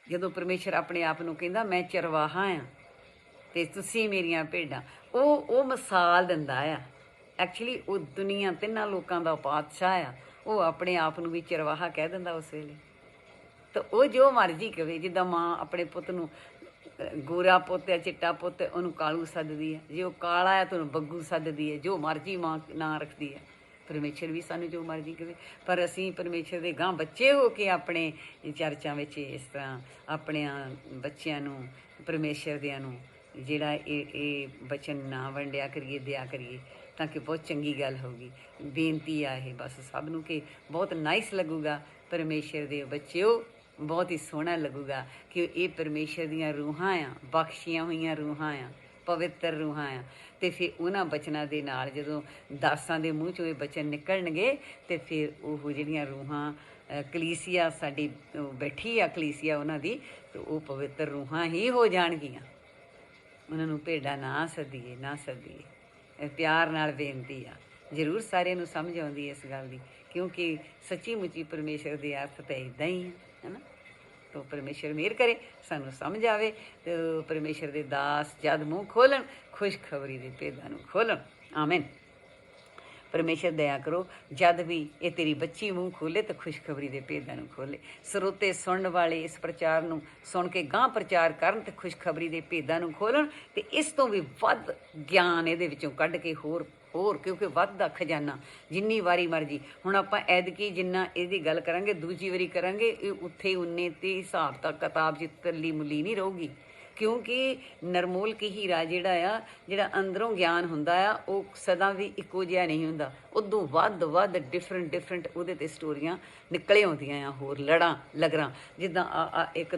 ਜਦੋਂ ਪਰਮੇਸ਼ਰ ਆਪਣੇ ਆਪ ਨੂੰ ਕਹਿੰਦਾ ਮੈਂ ਚਰਵਾਹਾ ਹਾਂ ਅਤੇ ਤੁਸੀਂ ਮੇਰੀਆਂ ਭੇਡਾਂ, ਉਹ ਮਿਸਾਲ ਦਿੰਦਾ ਆ। ਐਕਚੁਅਲੀ ਉਹ ਦੁਨੀਆ ਤਿੰਨਾਂ ਲੋਕਾਂ ਦਾ ਪਾਤਸ਼ਾਹ ਆ, ਉਹ ਆਪਣੇ ਆਪ ਨੂੰ ਵੀ ਚਰਵਾਹਾ ਕਹਿ ਦਿੰਦਾ ਉਸ ਵੇਲੇ। ਤਾਂ ਉਹ ਜੋ ਮਰਜ਼ੀ ਕਵੇ, ਜਿੱਦਾਂ ਮਾਂ ਆਪਣੇ ਪੁੱਤ ਨੂੰ ਗੋਰਾ ਪੁੱਤ ਹੈ, ਚਿੱਟਾ ਪੁੱਤ ਹੈ, ਉਹਨੂੰ ਕਾਲੂ ਸੱਦਦੀ ਹੈ, ਜੇ ਉਹ ਕਾਲਾ ਹੈ ਤਾਂ ਉਹਨੂੰ ਬੱਗੂ ਸੱਦਦੀ ਹੈ, ਜੋ ਮਰਜ਼ੀ ਮਾਂ ਨਾਂ ਰੱਖਦੀ ਹੈ। ਪਰਮੇਸ਼ਰ ਵੀ ਸਾਨੂੰ ਜੋ ਮਰਜ਼ੀ ਕਵੇ, ਪਰ ਅਸੀਂ ਪਰਮੇਸ਼ਰ ਦੇ ਗਾਂਹ ਬੱਚੇ ਹੋ ਕੇ ਆਪਣੇ ਚਰਚਾਂ ਵਿੱਚ ਇਸ ਤਰ੍ਹਾਂ ਆਪਣਿਆਂ ਬੱਚਿਆਂ ਨੂੰ, ਪਰਮੇਸ਼ਰ ਦਿਆਂ ਨੂੰ ਜਿਹੜਾ ਇਹ ਬਚਨ ਨਾ ਵੰਡਿਆ ਕਰੀਏ, ਦਿਆ ਕਰੀਏ, ਤਾਂ ਕਿ ਬਹੁਤ ਚੰਗੀ ਗੱਲ ਹੋਊਗੀ। ਬੇਨਤੀ ਆ ਇਹ ਬਸ ਸਭ ਨੂੰ ਕਿ ਬਹੁਤ ਨਾਈਸ ਲੱਗੂਗਾ ਪਰਮੇਸ਼ਰ ਦੇ ਬੱਚਿਓ, ਬਹੁਤ ਹੀ ਸੋਹਣਾ ਲੱਗੂਗਾ ਕਿ ਇਹ ਪਰਮੇਸ਼ਰ ਦੀਆਂ ਰੂਹਾਂ ਆ, ਬਖਸ਼ੀਆਂ ਹੋਈਆਂ ਰੂਹਾਂ ਆ, ਪਵਿੱਤਰ ਰੂਹਾਂ ਆ। ਅਤੇ ਫਿਰ ਉਹਨਾਂ ਬਚਨਾਂ ਦੇ ਨਾਲ ਜਦੋਂ ਦਾਸਾਂ ਦੇ ਮੂੰਹ 'ਚੋਂ ਇਹ ਬਚਨ ਨਿਕਲਣਗੇ ਅਤੇ ਫਿਰ ਉਹ ਜਿਹੜੀਆਂ ਰੂਹਾਂ ਕਲੀਸਿਆ ਸਾਡੀ ਬੈਠੀ ਆ, ਕਲੀਸਿਆ ਉਹਨਾਂ ਦੀ, ਅਤੇ ਉਹ ਪਵਿੱਤਰ ਰੂਹਾਂ ਹੀ ਹੋ ਜਾਣਗੀਆਂ। ਉਹਨਾਂ ਨੂੰ ਭੇਡਾਂ ਨਾ ਸੱਦੀਏ, ਨਾ ਸੱਦੀਏ। ਪਿਆਰ ਨਾਲ ਬੇਨਤੀ ਆ। ਜ਼ਰੂਰ ਸਾਰਿਆਂ ਨੂੰ ਸਮਝ ਆਉਂਦੀ ਇਸ ਗੱਲ ਦੀ, ਕਿਉਂਕਿ ਸੱਚੀ ਮੁੱਚੀ ਪਰਮੇਸ਼ਰ ਦੇ ਅਰਥ ਤਾਂ ਇੱਦਾਂ ਹੀ ਹੈ ਨਾ। ਤੋ ਪਰਮੇਸ਼ਰ ਮਿਹਰ ਕਰੇ, ਸਾਨੂੰ ਸਮਝ ਆਵੇ ਤੇ ਪਰਮੇਸ਼ਰ ਦੇ ਦਾਸ ਜਦ ਮੂੰਹ ਖੋਲਣ, ਖੁਸ਼ਖਬਰੀ ਦੇ ਭੇਦਾਂ ਨੂੰ ਖੋਲਣ। ਆਮੀਨ। ਪਰਮੇਸ਼ਰ ਦਇਆ ਕਰੋ, ਜਦ ਵੀ ਇਹ ਤੇਰੀ ਬੱਚੀ ਮੂੰਹ ਖੋਲੇ ਤਾਂ ਖੁਸ਼ਖਬਰੀ ਦੇ ਭੇਦਾਂ ਨੂੰ ਖੋਲੇ। ਸਰੋਤੇ ਸੁਣਨ ਵਾਲੇ ਇਸ ਪ੍ਰਚਾਰ ਨੂੰ ਸੁਣ ਕੇ ਗਾਂਹ ਪ੍ਰਚਾਰ ਕਰਨ ਤੇ ਖੁਸ਼ਖਬਰੀ ਦੇ ਭੇਦਾਂ ਨੂੰ ਖੋਲਣ, ਤੇ ਇਸ ਤੋਂ ਵੀ ਵੱਧ ਗਿਆਨ ਇਹਦੇ ਵਿੱਚੋਂ ਕੱਢ ਕੇ ਹੋਰ ਕਿਉਂਕਿ ਵੱਧਦਾ ਖਜ਼ਾਨਾ ਜਿੰਨੀ ਵਾਰੀ ਮਰਜੀ। ਹੁਣ ਆਪਾਂ ਐਦਕੀ ਜਿੰਨਾ ਇਹਦੀ ਗੱਲ ਕਰਾਂਗੇ, ਦੂਜੀ ਵਾਰੀ ਕਰਾਂਗੇ, ਇਹ ਉੱਥੇ ਉਨੇ ਤੇ ਹਿਸਾਬ ਤਾਂ ਕਿਤਾਬ 'ਚ ਤੱਲੀ ਮੁੱਲੀ ਨਹੀਂ ਰਹੂਗੀ, ਕਿਉਂਕਿ ਨਰਮੋਲ ਕੀ ਹੀਰਾ ਜਿਹੜਾ ਅੰਦਰੋਂ ਗਿਆਨ ਹੁੰਦਾ ਆ, ਉਹ ਸਦਾ ਵੀ ਇੱਕੋ ਜਿਹਾ ਨਹੀਂ ਹੁੰਦਾ। ਉਦੋਂ ਵੱਧ ਡਿਫਰੈਂਟ ਉਹਦੇ 'ਤੇ ਸਟੋਰੀਆਂ ਨਿਕਲੇ ਆਉਂਦੀਆਂ ਆ, ਹੋਰ ਲਗਰਾਂ। ਜਿੱਦਾਂ ਇੱਕ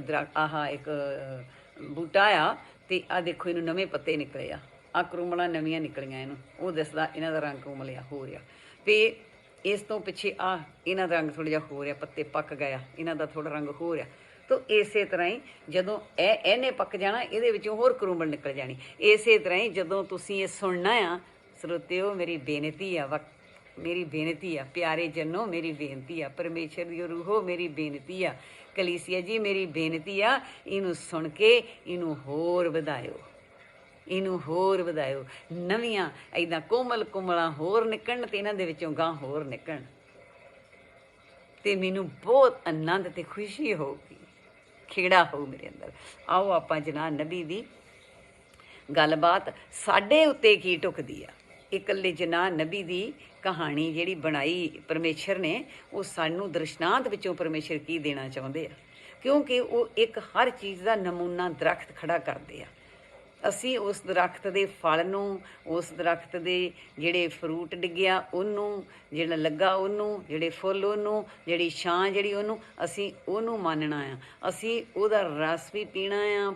ਇੱਕ ਬੂਟਾ ਆ, ਅਤੇ ਆਹ ਦੇਖੋ ਇਹਨੂੰ ਨਵੇਂ ਪੱਤੇ ਨਿਕਲੇ ਆ ਕਰੂਮਲਾਂ ਨਵੀਆਂ ਨਿਕਲੀਆਂ ਇਹਨੂੰ, ਉਹ ਦੱਸਦਾ ਇਹਨਾਂ ਦਾ ਰੰਗ ਕੁਮਲਿਆ ਹੋ ਰਿਹਾ। ਅਤੇ ਇਸ ਤੋਂ ਪਿੱਛੇ ਇਹਨਾਂ ਦਾ ਰੰਗ ਥੋੜ੍ਹਾ ਜਿਹਾ ਹੋ ਰਿਹਾ, ਪੱਤੇ ਪੱਕ ਗਏ ਆ, ਇਹਨਾਂ ਦਾ ਥੋੜ੍ਹਾ ਰੰਗ ਹੋ ਰਿਹਾ। ਤੋ ਇਸੇ ਤਰ੍ਹਾਂ ਹੀ ਜਦੋਂ ਇਹਨੇ ਪੱਕ ਜਾਣਾ, ਇਹਦੇ ਵਿੱਚੋਂ ਹੋਰ ਕਰੂਮਲ ਨਿਕਲ ਜਾਣੀ। ਇਸੇ ਤਰ੍ਹਾਂ ਹੀ ਜਦੋਂ ਤੁਸੀਂ ਇਹ ਸੁਣਨਾ ਆ, ਸਰੋਤਿਓ, ਮੇਰੀ ਬੇਨਤੀ ਆ, ਪਿਆਰੇ ਜਨੋ, ਮੇਰੀ ਬੇਨਤੀ ਆ, ਪਰਮੇਸ਼ਰ ਦੀ ਰੂਹੋ, ਮੇਰੀ ਬੇਨਤੀ ਆ, ਕਲੀਸਿਆ ਜੀ, ਮੇਰੀ ਬੇਨਤੀ ਆ, ਇਹਨੂੰ ਸੁਣ ਕੇ ਇਹਨੂੰ ਹੋਰ ਵਧਾਇਓ, ਨਵੀਆਂ ਇੱਦਾਂ ਕੁਮਲਾਂ ਹੋਰ ਨਿਕਲਣ, ਤੇ ਇਹਨਾਂ ਦੇ ਵਿੱਚੋਂ ਗਾਂ ਹੋਰ ਨਿਕਲਣ, ਤੇ ਮੈਨੂੰ ਬਹੁਤ ਆਨੰਦ ਤੇ ਖੁਸ਼ੀ ਹੋਊਗੀ, ਖੇੜਾ ਹੋਊ ਮੇਰੇ ਅੰਦਰ। ਆਓ ਆਪਾਂ ਜਨਾਬ ਨਬੀ ਦੀ ਗੱਲਬਾਤ ਸਾਡੇ ਉੱਤੇ ਕੀ ਢੁੱਕਦੀ ਆ, ਇਕੱਲੇ ਜਨਾਬ ਨਬੀ ਦੀ ਕਹਾਣੀ ਜਿਹੜੀ ਬਣਾਈ ਪਰਮੇਸ਼ਰ ਨੇ, ਉਹ ਸਾਨੂੰ ਦ੍ਰਿਸ਼ਟਾਂਤ ਵਿੱਚੋਂ ਪਰਮੇਸ਼ਰ ਕੀ ਦੇਣਾ ਚਾਹੁੰਦੇ ਆ, ਕਿਉਂਕਿ ਉਹ ਇੱਕ ਹਰ ਚੀਜ਼ ਦਾ ਨਮੂਨਾ ਦਰਖਤ ਖੜਾ ਕਰਦੇ ਆ। ਅਸੀਂ ਉਸ ਦਰਖਤ ਦੇ ਫਲ ਨੂੰ, ਉਸ ਦਰਖਤ ਦੇ ਜਿਹੜੇ ਫਰੂਟ ਡਿੱਗਿਆ ਉਹਨੂੰ, ਜਿਹੜਾ ਲੱਗਾ ਉਹਨੂੰ, ਜਿਹੜੇ ਫੁੱਲ ਉਹਨੂੰ, ਜਿਹੜੀ ਛਾਂ ਜਿਹੜੀ ਉਹਨੂੰ, ਅਸੀਂ ਉਹਨੂੰ ਮੰਨਣਾ ਆ। ਅਸੀਂ ਉਹਦਾ ਰਸ ਵੀ ਪੀਣਾ ਆ,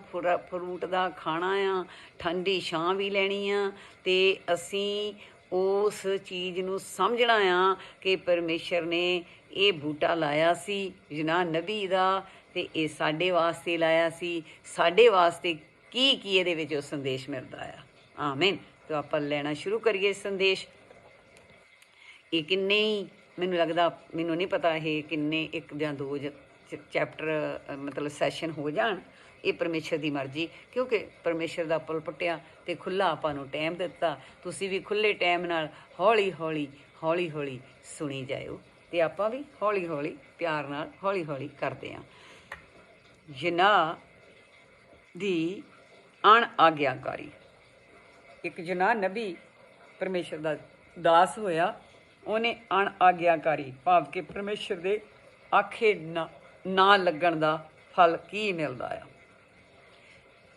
ਫਰੂਟ ਦਾ ਖਾਣਾ ਆ, ਠੰਡੀ ਛਾਂ ਵੀ ਲੈਣੀ ਆ, ਅਤੇ ਅਸੀਂ ਉਸ ਚੀਜ਼ ਨੂੰ ਸਮਝਣਾ ਆ ਕਿ ਪਰਮੇਸ਼ਰ ਨੇ ਇਹ ਬੂਟਾ ਲਾਇਆ ਸੀ ਜਨਾਬ ਨਬੀ ਦਾ, ਅਤੇ ਇਹ ਸਾਡੇ ਵਾਸਤੇ ਲਾਇਆ ਸੀ। ਸਾਡੇ ਵਾਸਤੇ ਕੀ ਇਹਦੇ ਵਿੱਚ ਉਹ ਸੰਦੇਸ਼ ਮਿਲਦਾ ਆ। ਆਮੀਨ। ਤਾਂ ਆਪਾਂ ਲੈਣਾ ਸ਼ੁਰੂ ਕਰੀਏ ਸੰਦੇਸ਼। ਇਹ ਕਿੰਨੇ ਹੀ, ਮੈਨੂੰ ਲੱਗਦਾ, ਮੈਨੂੰ ਨਹੀਂ ਪਤਾ ਇਹ ਕਿੰਨੇ, 1 ਜਾਂ 2 ਚੈਪਟਰ ਮਤਲਬ ਸੈਸ਼ਨ ਹੋ ਜਾਣ, ਇਹ ਪਰਮੇਸ਼ਰ ਦੀ ਮਰਜ਼ੀ, ਕਿਉਂਕਿ ਪਰਮੇਸ਼ਰ ਦਾ ਪੁੱਲ ਪੁੱਟਿਆ ਅਤੇ ਖੁੱਲ੍ਹਾ ਆਪਾਂ ਨੂੰ ਟਾਈਮ ਦਿੱਤਾ। ਤੁਸੀਂ ਵੀ ਖੁੱਲ੍ਹੇ ਟਾਈਮ ਨਾਲ ਹੌਲੀ ਹੌਲੀ ਸੁਣੀ ਜਾਇਓ, ਅਤੇ ਆਪਾਂ ਵੀ ਹੌਲੀ ਪਿਆਰ ਨਾਲ ਹੌਲੀ ਕਰਦੇ ਹਾਂ। ਜਨਾਹ ਦੀ ਅਣਆਗਿਆਕਾਰੀ। ਇੱਕ ਜਨਾਹ ਨਬੀ ਪਰਮੇਸ਼ਰ ਦਾ ਦਾਸ ਹੋਇਆ, ਉਹਨੇ ਅਣਆਗਿਆਕਾਰੀ ਭਾਵ ਕਿ ਪਰਮੇਸ਼ਰ ਦੇ ਆਖੇ ਨਾ ਲੱਗਣ ਦਾ ਫਲ ਕੀ ਮਿਲਦਾ ਆ।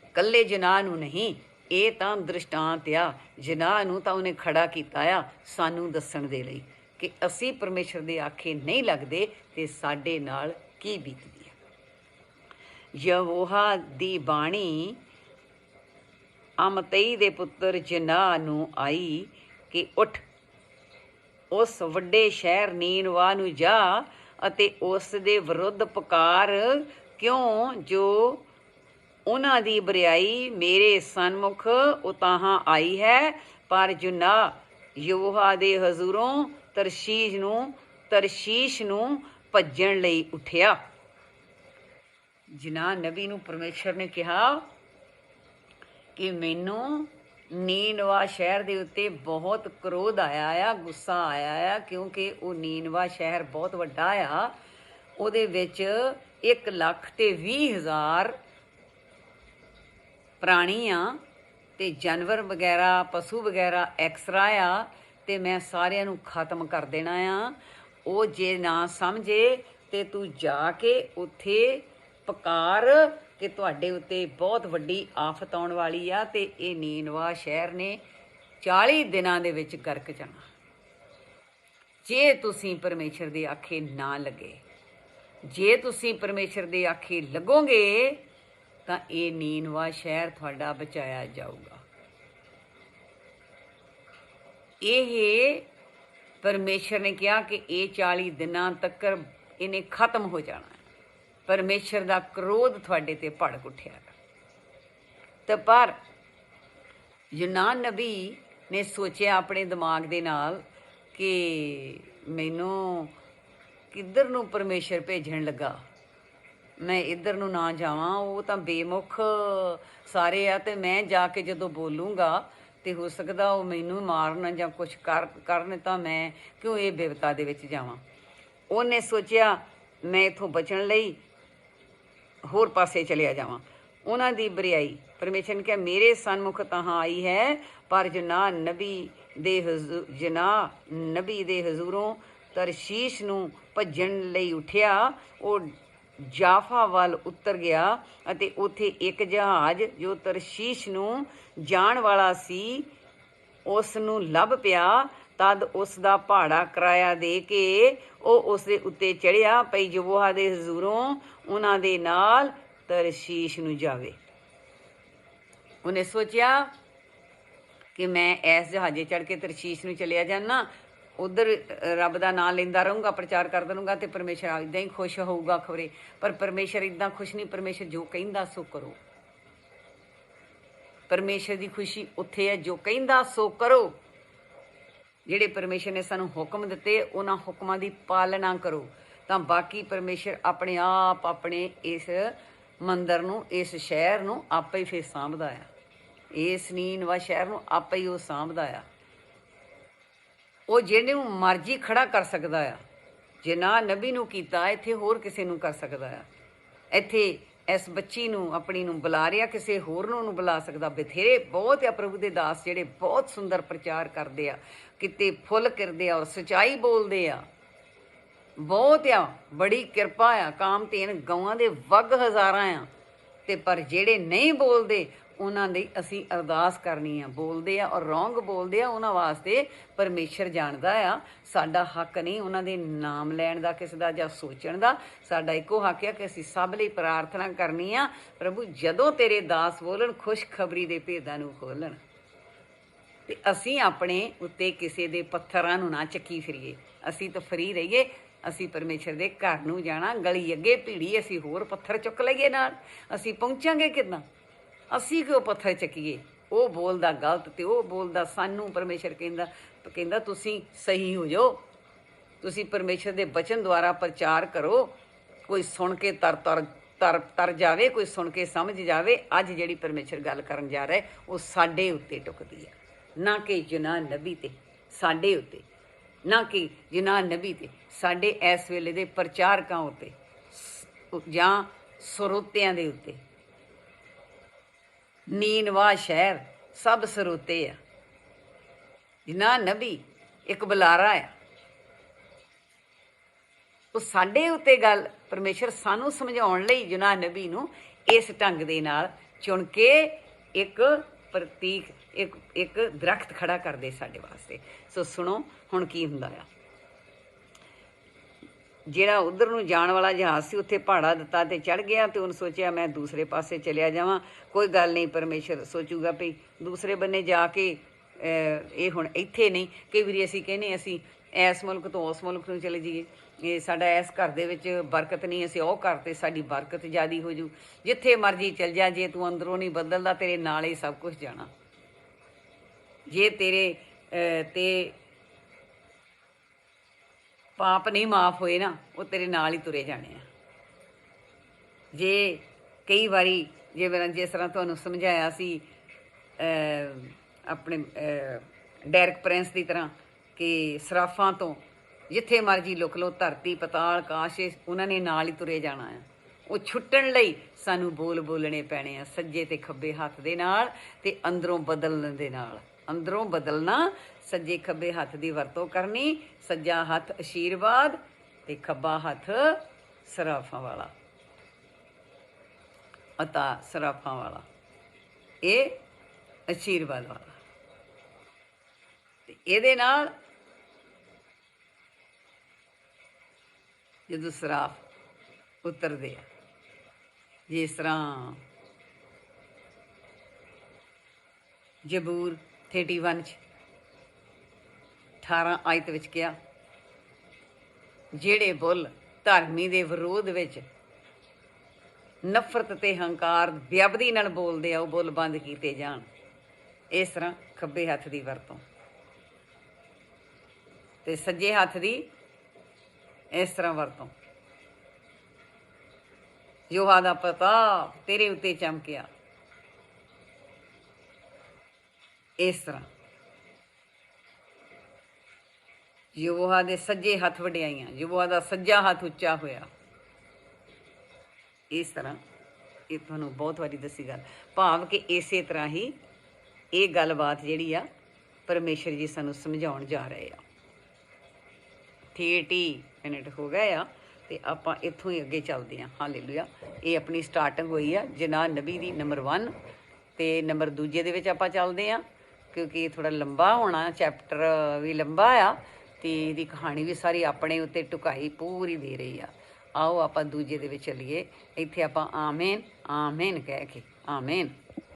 ਇਕੱਲੇ ਜਨਾਹ ਨੂੰ ਨਹੀਂ, ਇਹ ਤਾਂ ਦ੍ਰਿਸ਼ਟਾਂਤ ਆ। ਜਨਾਹ ਨੂੰ ਤਾਂ ਉਹਨੇ ਖੜਾ ਕੀਤਾ ਆ ਸਾਨੂੰ ਦੱਸਣ ਦੇ ਲਈ ਕਿ ਅਸੀਂ ਪਰਮੇਸ਼ਰ ਦੇ ਆਖੇ ਨਹੀਂ ਲੱਗਦੇ ਅਤੇ ਸਾਡੇ ਨਾਲ ਕੀ ਬੀਤਦੀ ਹੈ। ਯਹੋਵਾ ਦੀ ਬਾਣੀ ਅਮਤਈ ਦੇ ਪੁੱਤਰ ਜਨਾਹ ਨੂੰ ਆਈ ਕਿ ਉੱਠ, ਉਸ ਵੱਡੇ ਸ਼ਹਿਰ ਨੀਨਵਾ ਨੂੰ ਜਾ ਅਤੇ ਉਸ ਦੇ ਵਿਰੁੱਧ ਪੁਕਾਰ, ਕਿਉਂ ਜੋ ਉਹਨਾਂ ਦੀ ਬਰਿਆਈ ਮੇਰੇ ਸਨਮੁਖ ਉਤਾਹਾਂ ਆਈ ਹੈ। ਪਰ ਜਨਾਹ ਯਹੋਵਾ ਦੇ ਹਜ਼ੂਰੋਂ ਤਰਸ਼ੀਸ਼ ਨੂੰ ਭੱਜਣ ਲਈ ਉੱਠਿਆ। ਜਨਾਹ ਨਬੀ ਨੂੰ ਪਰਮੇਸ਼ਰ ਨੇ ਕਿਹਾ ਕਿ ਮੈਨੂੰ ਨੀਨਵਾ ਸ਼ਹਿਰ ਦੇ ਉੱਤੇ ਬਹੁਤ ਕ੍ਰੋਧ ਆਇਆ ਆ, ਗੁੱਸਾ ਆਇਆ ਆ, ਕਿਉਂਕਿ ਉਹ ਨੀਨਵਾ ਸ਼ਹਿਰ ਬਹੁਤ ਵੱਡਾ ਆ। ਉਹਦੇ ਵਿੱਚ 1,20,000 ਪ੍ਰਾਣੀ ਆ, ਅਤੇ ਜਾਨਵਰ ਵਗੈਰਾ, ਪਸ਼ੂ ਵਗੈਰਾ ਐਕਸਟਰਾ ਆ, ਅਤੇ ਮੈਂ ਸਾਰਿਆਂ ਨੂੰ ਖਤਮ ਕਰ ਦੇਣਾ ਆ। ਉਹ ਜੇ ਨਾ ਸਮਝੇ ਤਾਂ ਤੂੰ ਜਾ ਕੇ ਉੱਥੇ ਪੁਕਾਰ ਕਿ ਤੁਹਾਡੇ ਉੱਤੇ ਬਹੁਤ ਵੱਡੀ ਆਫਤ ਆਉਣ ਵਾਲੀ ਆ, ਅਤੇ ਇਹ ਨੀਨਵਾ ਸ਼ਹਿਰ ਨੇ 40 ਦਿਨਾਂ ਦੇ ਵਿੱਚ ਗਰਕ ਜਾਣਾ ਜੇ ਤੁਸੀਂ ਪਰਮੇਸ਼ਰ ਦੇ ਆਖੇ ਨਾ ਲੱਗੇ। ਜੇ ਤੁਸੀਂ ਪਰਮੇਸ਼ਰ ਦੇ ਆਖੇ ਲੱਗੋਗੇ ਤਾਂ ਇਹ ਨੀਨਵਾ ਸ਼ਹਿਰ ਤੁਹਾਡਾ ਬਚਾਇਆ ਜਾਊਗਾ। ਇਹ ਪਰਮੇਸ਼ਰ ਨੇ ਕਿਹਾ ਕਿ ਇਹ 40 ਦਿਨਾਂ ਤੱਕ ਇਹਨੇ ਖਤਮ ਹੋ ਜਾਣਾ। ਪਰਮੇਸ਼ਰ ਦਾ ਕ੍ਰੋਧ ਤੁਹਾਡੇ 'ਤੇ ਭੜਕ ਉੱਠਿਆ। ਤੇ ਪਰ ਯੂਨਾਨ ਨਬੀ ਨੇ ਸੋਚਿਆ ਆਪਣੇ ਦਿਮਾਗ ਦੇ ਨਾਲ ਕਿ ਮੈਨੂੰ ਕਿੱਧਰ ਨੂੰ ਪਰਮੇਸ਼ਰ ਭੇਜਣ ਲੱਗਾ, ਮੈਂ ਇੱਧਰ ਨੂੰ ਨਾ ਜਾਵਾਂ, ਉਹ ਤਾਂ ਬੇਮੁਖ ਸਾਰੇ ਆ, ਅਤੇ ਮੈਂ ਜਾ ਕੇ ਜਦੋਂ ਬੋਲੂੰਗਾ ਤੇ ਹੋ ਸਕਦਾ ਉਹ ਮੈਨੂੰ ਮਾਰਨ ਜਾਂ ਕੁਛ ਕਰਨ, ਤਾਂ ਮੈਂ ਕਿਉਂ ਇਹ ਬਿਪਤਾ ਦੇ ਵਿੱਚ ਜਾਵਾਂ। ਉਹਨੇ ਸੋਚਿਆ ਮੈਂ ਇੱਥੋਂ ਬਚਣ ਲਈ ਹੋਰ ਪਾਸੇ ਚਲਿਆ ਜਾਵਾਂ। ਉਹਨਾਂ ਦੀ ਬਰਿਆਈ ਪਰਮੇਸ਼ਰ ਨੇ ਕਿਹਾ ਮੇਰੇ ਸਨਮੁਖ ਤਾਂ ਆਈ ਹੈ, ਪਰ ਜਨਾਹ ਨਬੀ ਦੇ ਹਜ਼ੂਰੋਂ ਤਰਸ਼ੀਸ਼ ਨੂੰ ਭੱਜਣ ਲਈ ਉੱਠਿਆ। ਉਹ ਜਾਫਾ ਵੱਲ ਉਤਰ ਗਿਆ ਅਤੇ ਉੱਥੇ ਇੱਕ ਜਹਾਜ਼ ਜੋ ਤਰਸ਼ੀਸ਼ ਨੂੰ ਜਾਣ ਵਾਲਾ ਸੀ ਉਸ ਨੂੰ ਲੱਭ ਪਿਆ। ਤਦ ਉਸ ਦਾ ਭਾੜਾ ਕਿਰਾਇਆ ਦੇ ਕੇ ਉਹ ਉਸ ਦੇ ਉੱਤੇ ਚੜ੍ਹਿਆ ਪਈ ਯਹੋਵਾ ਦੇ ਹਜ਼ੂਰੋਂ ਉਹਨਾਂ ਦੇ ਨਾਲ ਤਰਸ਼ੀਸ਼ ਨੂੰ ਜਾਵੇ। ਉਹਨੇ ਸੋਚਿਆ ਕਿ ਮੈਂ ਇਸ ਜਹਾਜ਼ੇ ਚੜ੍ਹ ਕੇ ਤਰਸ਼ੀਸ਼ ਨੂੰ ਚਲਿਆ ਜਾਣਾ, ਉੱਧਰ ਰੱਬ ਦਾ ਨਾਂ ਲੈਂਦਾ ਰਹੂੰਗਾ, ਪ੍ਰਚਾਰ ਕਰਦਾ ਰਹੂੰਗਾ, ਅਤੇ ਪਰਮੇਸ਼ਰ ਇੱਦਾਂ ਹੀ ਖੁਸ਼ ਹੋਊਗਾ ਖਬਰੇ। ਪਰ ਪਰਮੇਸ਼ਰ ਇੱਦਾਂ ਖੁਸ਼ ਨਹੀਂ। ਪਰਮੇਸ਼ਰ ਜੋ ਕਹਿੰਦਾ ਸੋ ਕਰੋ। ਪਰਮੇਸ਼ਰ ਦੀ ਖੁਸ਼ੀ ਉੱਥੇ ਹੈ ਜੋ ਕਹਿੰਦਾ ਸੋ ਕਰੋ। ਜਿਹੜੇ ਪਰਮੇਸ਼ਰ ਨੇ ਸਾਨੂੰ ਹੁਕਮ ਦਿੱਤੇ ਉਹਨਾਂ ਹੁਕਮਾਂ ਦੀ ਪਾਲਣਾ ਕਰੋ, ਤਾਂ ਬਾਕੀ ਪਰਮੇਸ਼ਰ ਆਪਣੇ ਆਪ ਆਪਣੇ ਇਸ ਮੰਦਰ ਨੂੰ, ਇਸ ਸ਼ਹਿਰ ਨੂੰ ਆਪੇ ਹੀ ਫਿਰ ਸਾਂਭਦਾ ਆ। ਇਸ ਨੀਨਵਾ ਸ਼ਹਿਰ ਨੂੰ ਆਪੇ ਹੀ ਉਹ ਸਾਂਭਦਾ ਆ। ਉਹ ਜਿਹੜੇ ਨੂੰ ਮਰਜ਼ੀ ਖੜਾ ਕਰ ਸਕਦਾ ਆ। ਜੇ ਨਾ ਨਬੀ ਨੂੰ ਕੀਤਾ, ਇੱਥੇ ਹੋਰ ਕਿਸੇ ਨੂੰ ਕਰ ਸਕਦਾ ਆ। ਇੱਥੇ ਇਸ ਬੱਚੀ ਨੂੰ ਆਪਣੀ ਨੂੰ ਬੁਲਾ ਰਿਹਾ, ਕਿਸੇ ਹੋਰ ਨੂੰ ਉਹਨੂੰ ਬੁਲਾ ਸਕਦਾ। ਬਥੇਰੇ ਬਹੁਤ ਆ ਪ੍ਰਭੂ ਦੇ ਦਾਸ ਜਿਹੜੇ ਬਹੁਤ ਸੁੰਦਰ ਪ੍ਰਚਾਰ ਕਰਦੇ ਆ, ਕਿਤੇ ਫੁੱਲ ਕਰਦੇ ਆ ਔਰ ਸੱਚਾਈ ਬੋਲਦੇ ਆ। ਬਹੁਤ ਆ, ਬੜੀ ਕਿਰਪਾ ਆ। ਕਾਮਧੇਨ ਗਊਆਂ ਦੇ ਵੱਗ ਹਜ਼ਾਰਾਂ ਆ, ਤੇ ਪਰ ਜਿਹੜੇ ਨਹੀਂ ਬੋਲਦੇ ਉਹਨਾਂ ਦੀ ਅਸੀਂ ਅਰਦਾਸ ਕਰਨੀ ਆ। ਬੋਲਦੇ ਆ ਔਰ ਰੋਂਗ ਬੋਲਦੇ ਆ, ਉਹਨਾਂ ਵਾਸਤੇ ਪਰਮੇਸ਼ਰ ਜਾਣਦਾ ਆ। ਸਾਡਾ ਹੱਕ ਨਹੀਂ ਉਹਨਾਂ ਦੇ ਨਾਮ ਲੈਣ ਦਾ, ਕਿਸੇ ਦਾ ਜਾਂ ਸੋਚਣ ਦਾ। ਸਾਡਾ ਇੱਕੋ ਹੱਕ ਆ ਕਿ ਅਸੀਂ ਸਭ ਲਈ ਪ੍ਰਾਰਥਨਾ ਕਰਨੀ ਆ, ਪ੍ਰਭੂ ਜਦੋਂ ਤੇਰੇ ਦਾਸ ਬੋਲਣ ਖੁਸ਼ਖਬਰੀ ਦੇ ਭੇਦਾਂ ਨੂੰ ਖੋਲਣ, ਤੇ ਅਸੀਂ ਆਪਣੇ ਉੱਤੇ ਕਿਸੇ ਦੇ ਪੱਥਰਾਂ ਨੂੰ ਨਾ ਚੱਕੀ ਫਿਰੀਏ। ਅਸੀਂ ਤਾਂ ਫਰੀ ਰਹੀਏ। ਅਸੀਂ ਪਰਮੇਸ਼ਰ ਦੇ ਘਰ ਨੂੰ ਜਾਣਾ, ਗਲੀ ਅੱਗੇ ਭੀੜੀ, ਅਸੀਂ ਹੋਰ ਪੱਥਰ ਚੁੱਕ ਲਈਏ ਨਾਲ, ਅਸੀਂ ਪਹੁੰਚਾਂਗੇ ਕਿੱਦਾਂ? ਅਸੀਂ ਕਿਉਂ ਪੱਥਰ ਚੱਕੀਏ? ਉਹ ਬੋਲਦਾ ਗਲਤ ਤੇ ਉਹ ਬੋਲਦਾ ਸਾਨੂੰ। ਪਰਮੇਸ਼ਰ ਕਹਿੰਦਾ ਤੁਸੀਂ ਸਹੀ ਹੋ ਜਾਓ, ਤੁਸੀਂ ਪਰਮੇਸ਼ਰ ਦੇ ਬਚਨ ਦੁਆਰਾ ਪ੍ਰਚਾਰ ਕਰੋ। ਕੋਈ ਸੁਣ ਕੇ ਤਰ ਜਾਵੇ, ਕੋਈ ਸੁਣ ਕੇ ਸਮਝ ਜਾਵੇ। ਅੱਜ ਜਿਹੜੀ ਪਰਮੇਸ਼ਰ ਗੱਲ ਕਰਨ ਜਾ ਰਿਹਾ ਉਹ ਸਾਡੇ ਉੱਤੇ ਟੁਕਦੀ ਹੈ, ਨਾ ਕਿ ਜਨਾਹ ਨਬੀ ਤੇ, ਸਾਡੇ ਉੱਤੇ, ਨਾ ਕਿ ਜਨਾਹ ਨਬੀ ਤੇ, ਸਾਡੇ ਇਸ ਵੇਲੇ ਦੇ ਪ੍ਰਚਾਰਕਾਂ ਉੱਤੇ ਜਾਂ ਸਰੋਤਿਆਂ ਦੇ ਉੱਤੇ। ਨੀਨਵਾ ਸ਼ਹਿਰ ਸਭ ਸਰੋਤੇ ਆ। ਜਨਾਹ ਨਬੀ ਇੱਕ ਬੁਲਾਰਾ ਆ। ਉਹ ਸਾਡੇ ਉੱਤੇ ਗੱਲ ਪਰਮੇਸ਼ਰ ਸਾਨੂੰ ਸਮਝਾਉਣ ਲਈ ਜਨਾਹ ਨਬੀ ਨੂੰ ਇਸ ਢੰਗ ਦੇ ਨਾਲ ਚੁਣ ਕੇ ਇੱਕ ਪ੍ਰਤੀਕ, ਇੱਕ ਦਰਖਤ ਖੜਾ ਕਰਦੇ ਸਾਡੇ ਵਾਸਤੇ। ਸੋ ਸੁਣੋ ਹੁਣ ਕੀ ਹੁੰਦਾ ਆ। ਜਿਹੜਾ ਉੱਧਰ ਨੂੰ ਜਾਣ ਵਾਲਾ ਜਹਾਜ਼ ਸੀ ਉੱਥੇ ਭਾੜਾ ਦਿੱਤਾ ਤੇ ਚੜ੍ਹ ਗਿਆ, ਤੇ ਉਹਨੇ ਸੋਚਿਆ ਮੈਂ ਦੂਸਰੇ ਪਾਸੇ ਚਲਿਆ ਜਾਵਾਂ। ਕੋਈ ਗੱਲ ਨਹੀਂ, ਪਰਮੇਸ਼ਰ ਸੋਚੂਗਾ ਵੀ ਦੂਸਰੇ ਬੰਨੇ ਜਾ ਕੇ ਇਹ ਹੁਣ ਇੱਥੇ ਨਹੀਂ। ਕਈ ਵਾਰੀ ਅਸੀਂ ਕਹਿੰਦੇ ਅਸੀਂ ਇਸ ਮੁਲਕ ਤੋਂ ਉਸ ਮੁਲਕ ਨੂੰ ਚਲੇ ਜਾਈਏ, ਇਹ ਸਾਡਾ ਇਸ ਘਰ ਦੇ ਵਿੱਚ ਬਰਕਤ ਨਹੀਂ, ਅਸੀਂ ਉਹ ਘਰ 'ਤੇ ਸਾਡੀ ਬਰਕਤ ਜ਼ਿਆਦਾ ਹੋ ਜੂ। ਜਿੱਥੇ ਮਰਜ਼ੀ ਚਲ ਜਾ, ਜੇ ਤੂੰ ਅੰਦਰੋਂ ਨਹੀਂ ਬਦਲਦਾ ਤੇਰੇ ਨਾਲ ਹੀ ਸਭ ਕੁਛ ਜਾਣਾ। ਜੇ ਤੇਰੇ ਤੇ ਪਾਪ ਨਹੀਂ ਮਾਫ ਹੋਏ ਨਾ, ਉਹ ਤੇਰੇ ਨਾਲ ਹੀ ਤੁਰੇ ਜਾਣੇ ਆ। ਜੇ ਕਈ ਵਾਰੀ ਜਿਸ ਤਰ੍ਹਾਂ ਤੁਹਾਨੂੰ ਸਮਝਾਇਆ ਸੀ ਆਪਣੇ ਡੈਰਕ ਪ੍ਰਿੰਸ ਦੀ ਤਰ੍ਹਾਂ, ਕਿ ਸਰਾਫਾਂ ਤੋਂ ਜਿੱਥੇ ਮਰਜ਼ੀ ਲੁਕ ਲਓ, ਧਰਤੀ ਪਤਾਲ ਕਾਸ਼, ਉਹਨਾਂ ਨੇ ਨਾਲ ਹੀ ਤੁਰੇ ਜਾਣਾ ਆ। ਉਹ ਛੁੱਟਣ ਲਈ ਸਾਨੂੰ ਬੋਲਣੇ ਪੈਣੇ ਆ, ਸੱਜੇ ਤੇ ਖੱਬੇ ਹੱਥ ਦੇ ਨਾਲ ਤੇ ਅੰਦਰੋਂ ਬਦਲਣ ਦੇ ਨਾਲ। ਅੰਦਰੋਂ ਬਦਲਣਾ, ਸੱਜੇ ਖੱਬੇ ਹੱਥ ਦੀ ਵਰਤੋਂ ਕਰਨੀ। ਸੱਜਾ ਹੱਥ ਆਸ਼ੀਰਵਾਦ ਤੇ ਖੱਬਾ ਹੱਥ ਸਰਾਫਾਂ ਵਾਲਾ, ਅਤਾ ਸਰਾਫਾਂ ਵਾਲਾ, ਇਹ ਆਸ਼ੀਰਵਾਦ ਵਾਲਾ। ਤੇ ਇਹਦੇ ਨਾਲ ਜਦੋਂ ਸਰਾਫ ਉਤਰਦੇ ਆ, ਜਿਸ ਤਰ੍ਹਾਂ ਜ਼ਬੂਰ 31 'ਚ 18 ਆਇਤ ਵਿੱਚ ਕਿਹਾ, ਜਿਹੜੇ ਬੁੱਲ ਧਰਮੀ ਦੇ ਵਿਰੋਧ ਵਿੱਚ ਨਫ਼ਰਤ ਤੇ ਹੰਕਾਰ ਬੇਅਬਦੀ ਨਾਲ ਬੋਲਦੇ ਆ, ਉਹ ਬੁੱਲ ਬੰਦ ਕੀਤੇ ਜਾਣ। इस तरह खब्बे हत्थ की वरतों ते सज्जे हत्थ की इस तरह वरतों। यहोवा दा प्रताप तेरे उत्ते चमकिया, इस तरह यहोवा दे सज्जे हत्थ वडियाइयां, यहोवा दा सज्जा हत्थ उच्चा होया। इस तरह ये तुहानूं बहुत वारी दसी गल, भाव कि इसे तरह ही ये गलबात जिहड़ी आ परमेश्वर जी सानूं समझाउण जा रहे आ। 30 मिनट हो गए आ ते आपां इत्थों ही अगे चलदे हां। हालेलुया। ये अपनी स्टार्टिंग होई आ जनाह नबी दी नंबर 1 ते नंबर दूजे दे विच आपां चलदे हां, क्योंकि थोड़ा लंबा होना, चैप्टर भी लंबा आ ते इहदी कहानी भी सारी अपने उत्ते टुकाई पूरी दे रही आ। आओ आपां दूजे दे विच चलीए। इत्थे आपां आमीन आमीन कह के आमीन।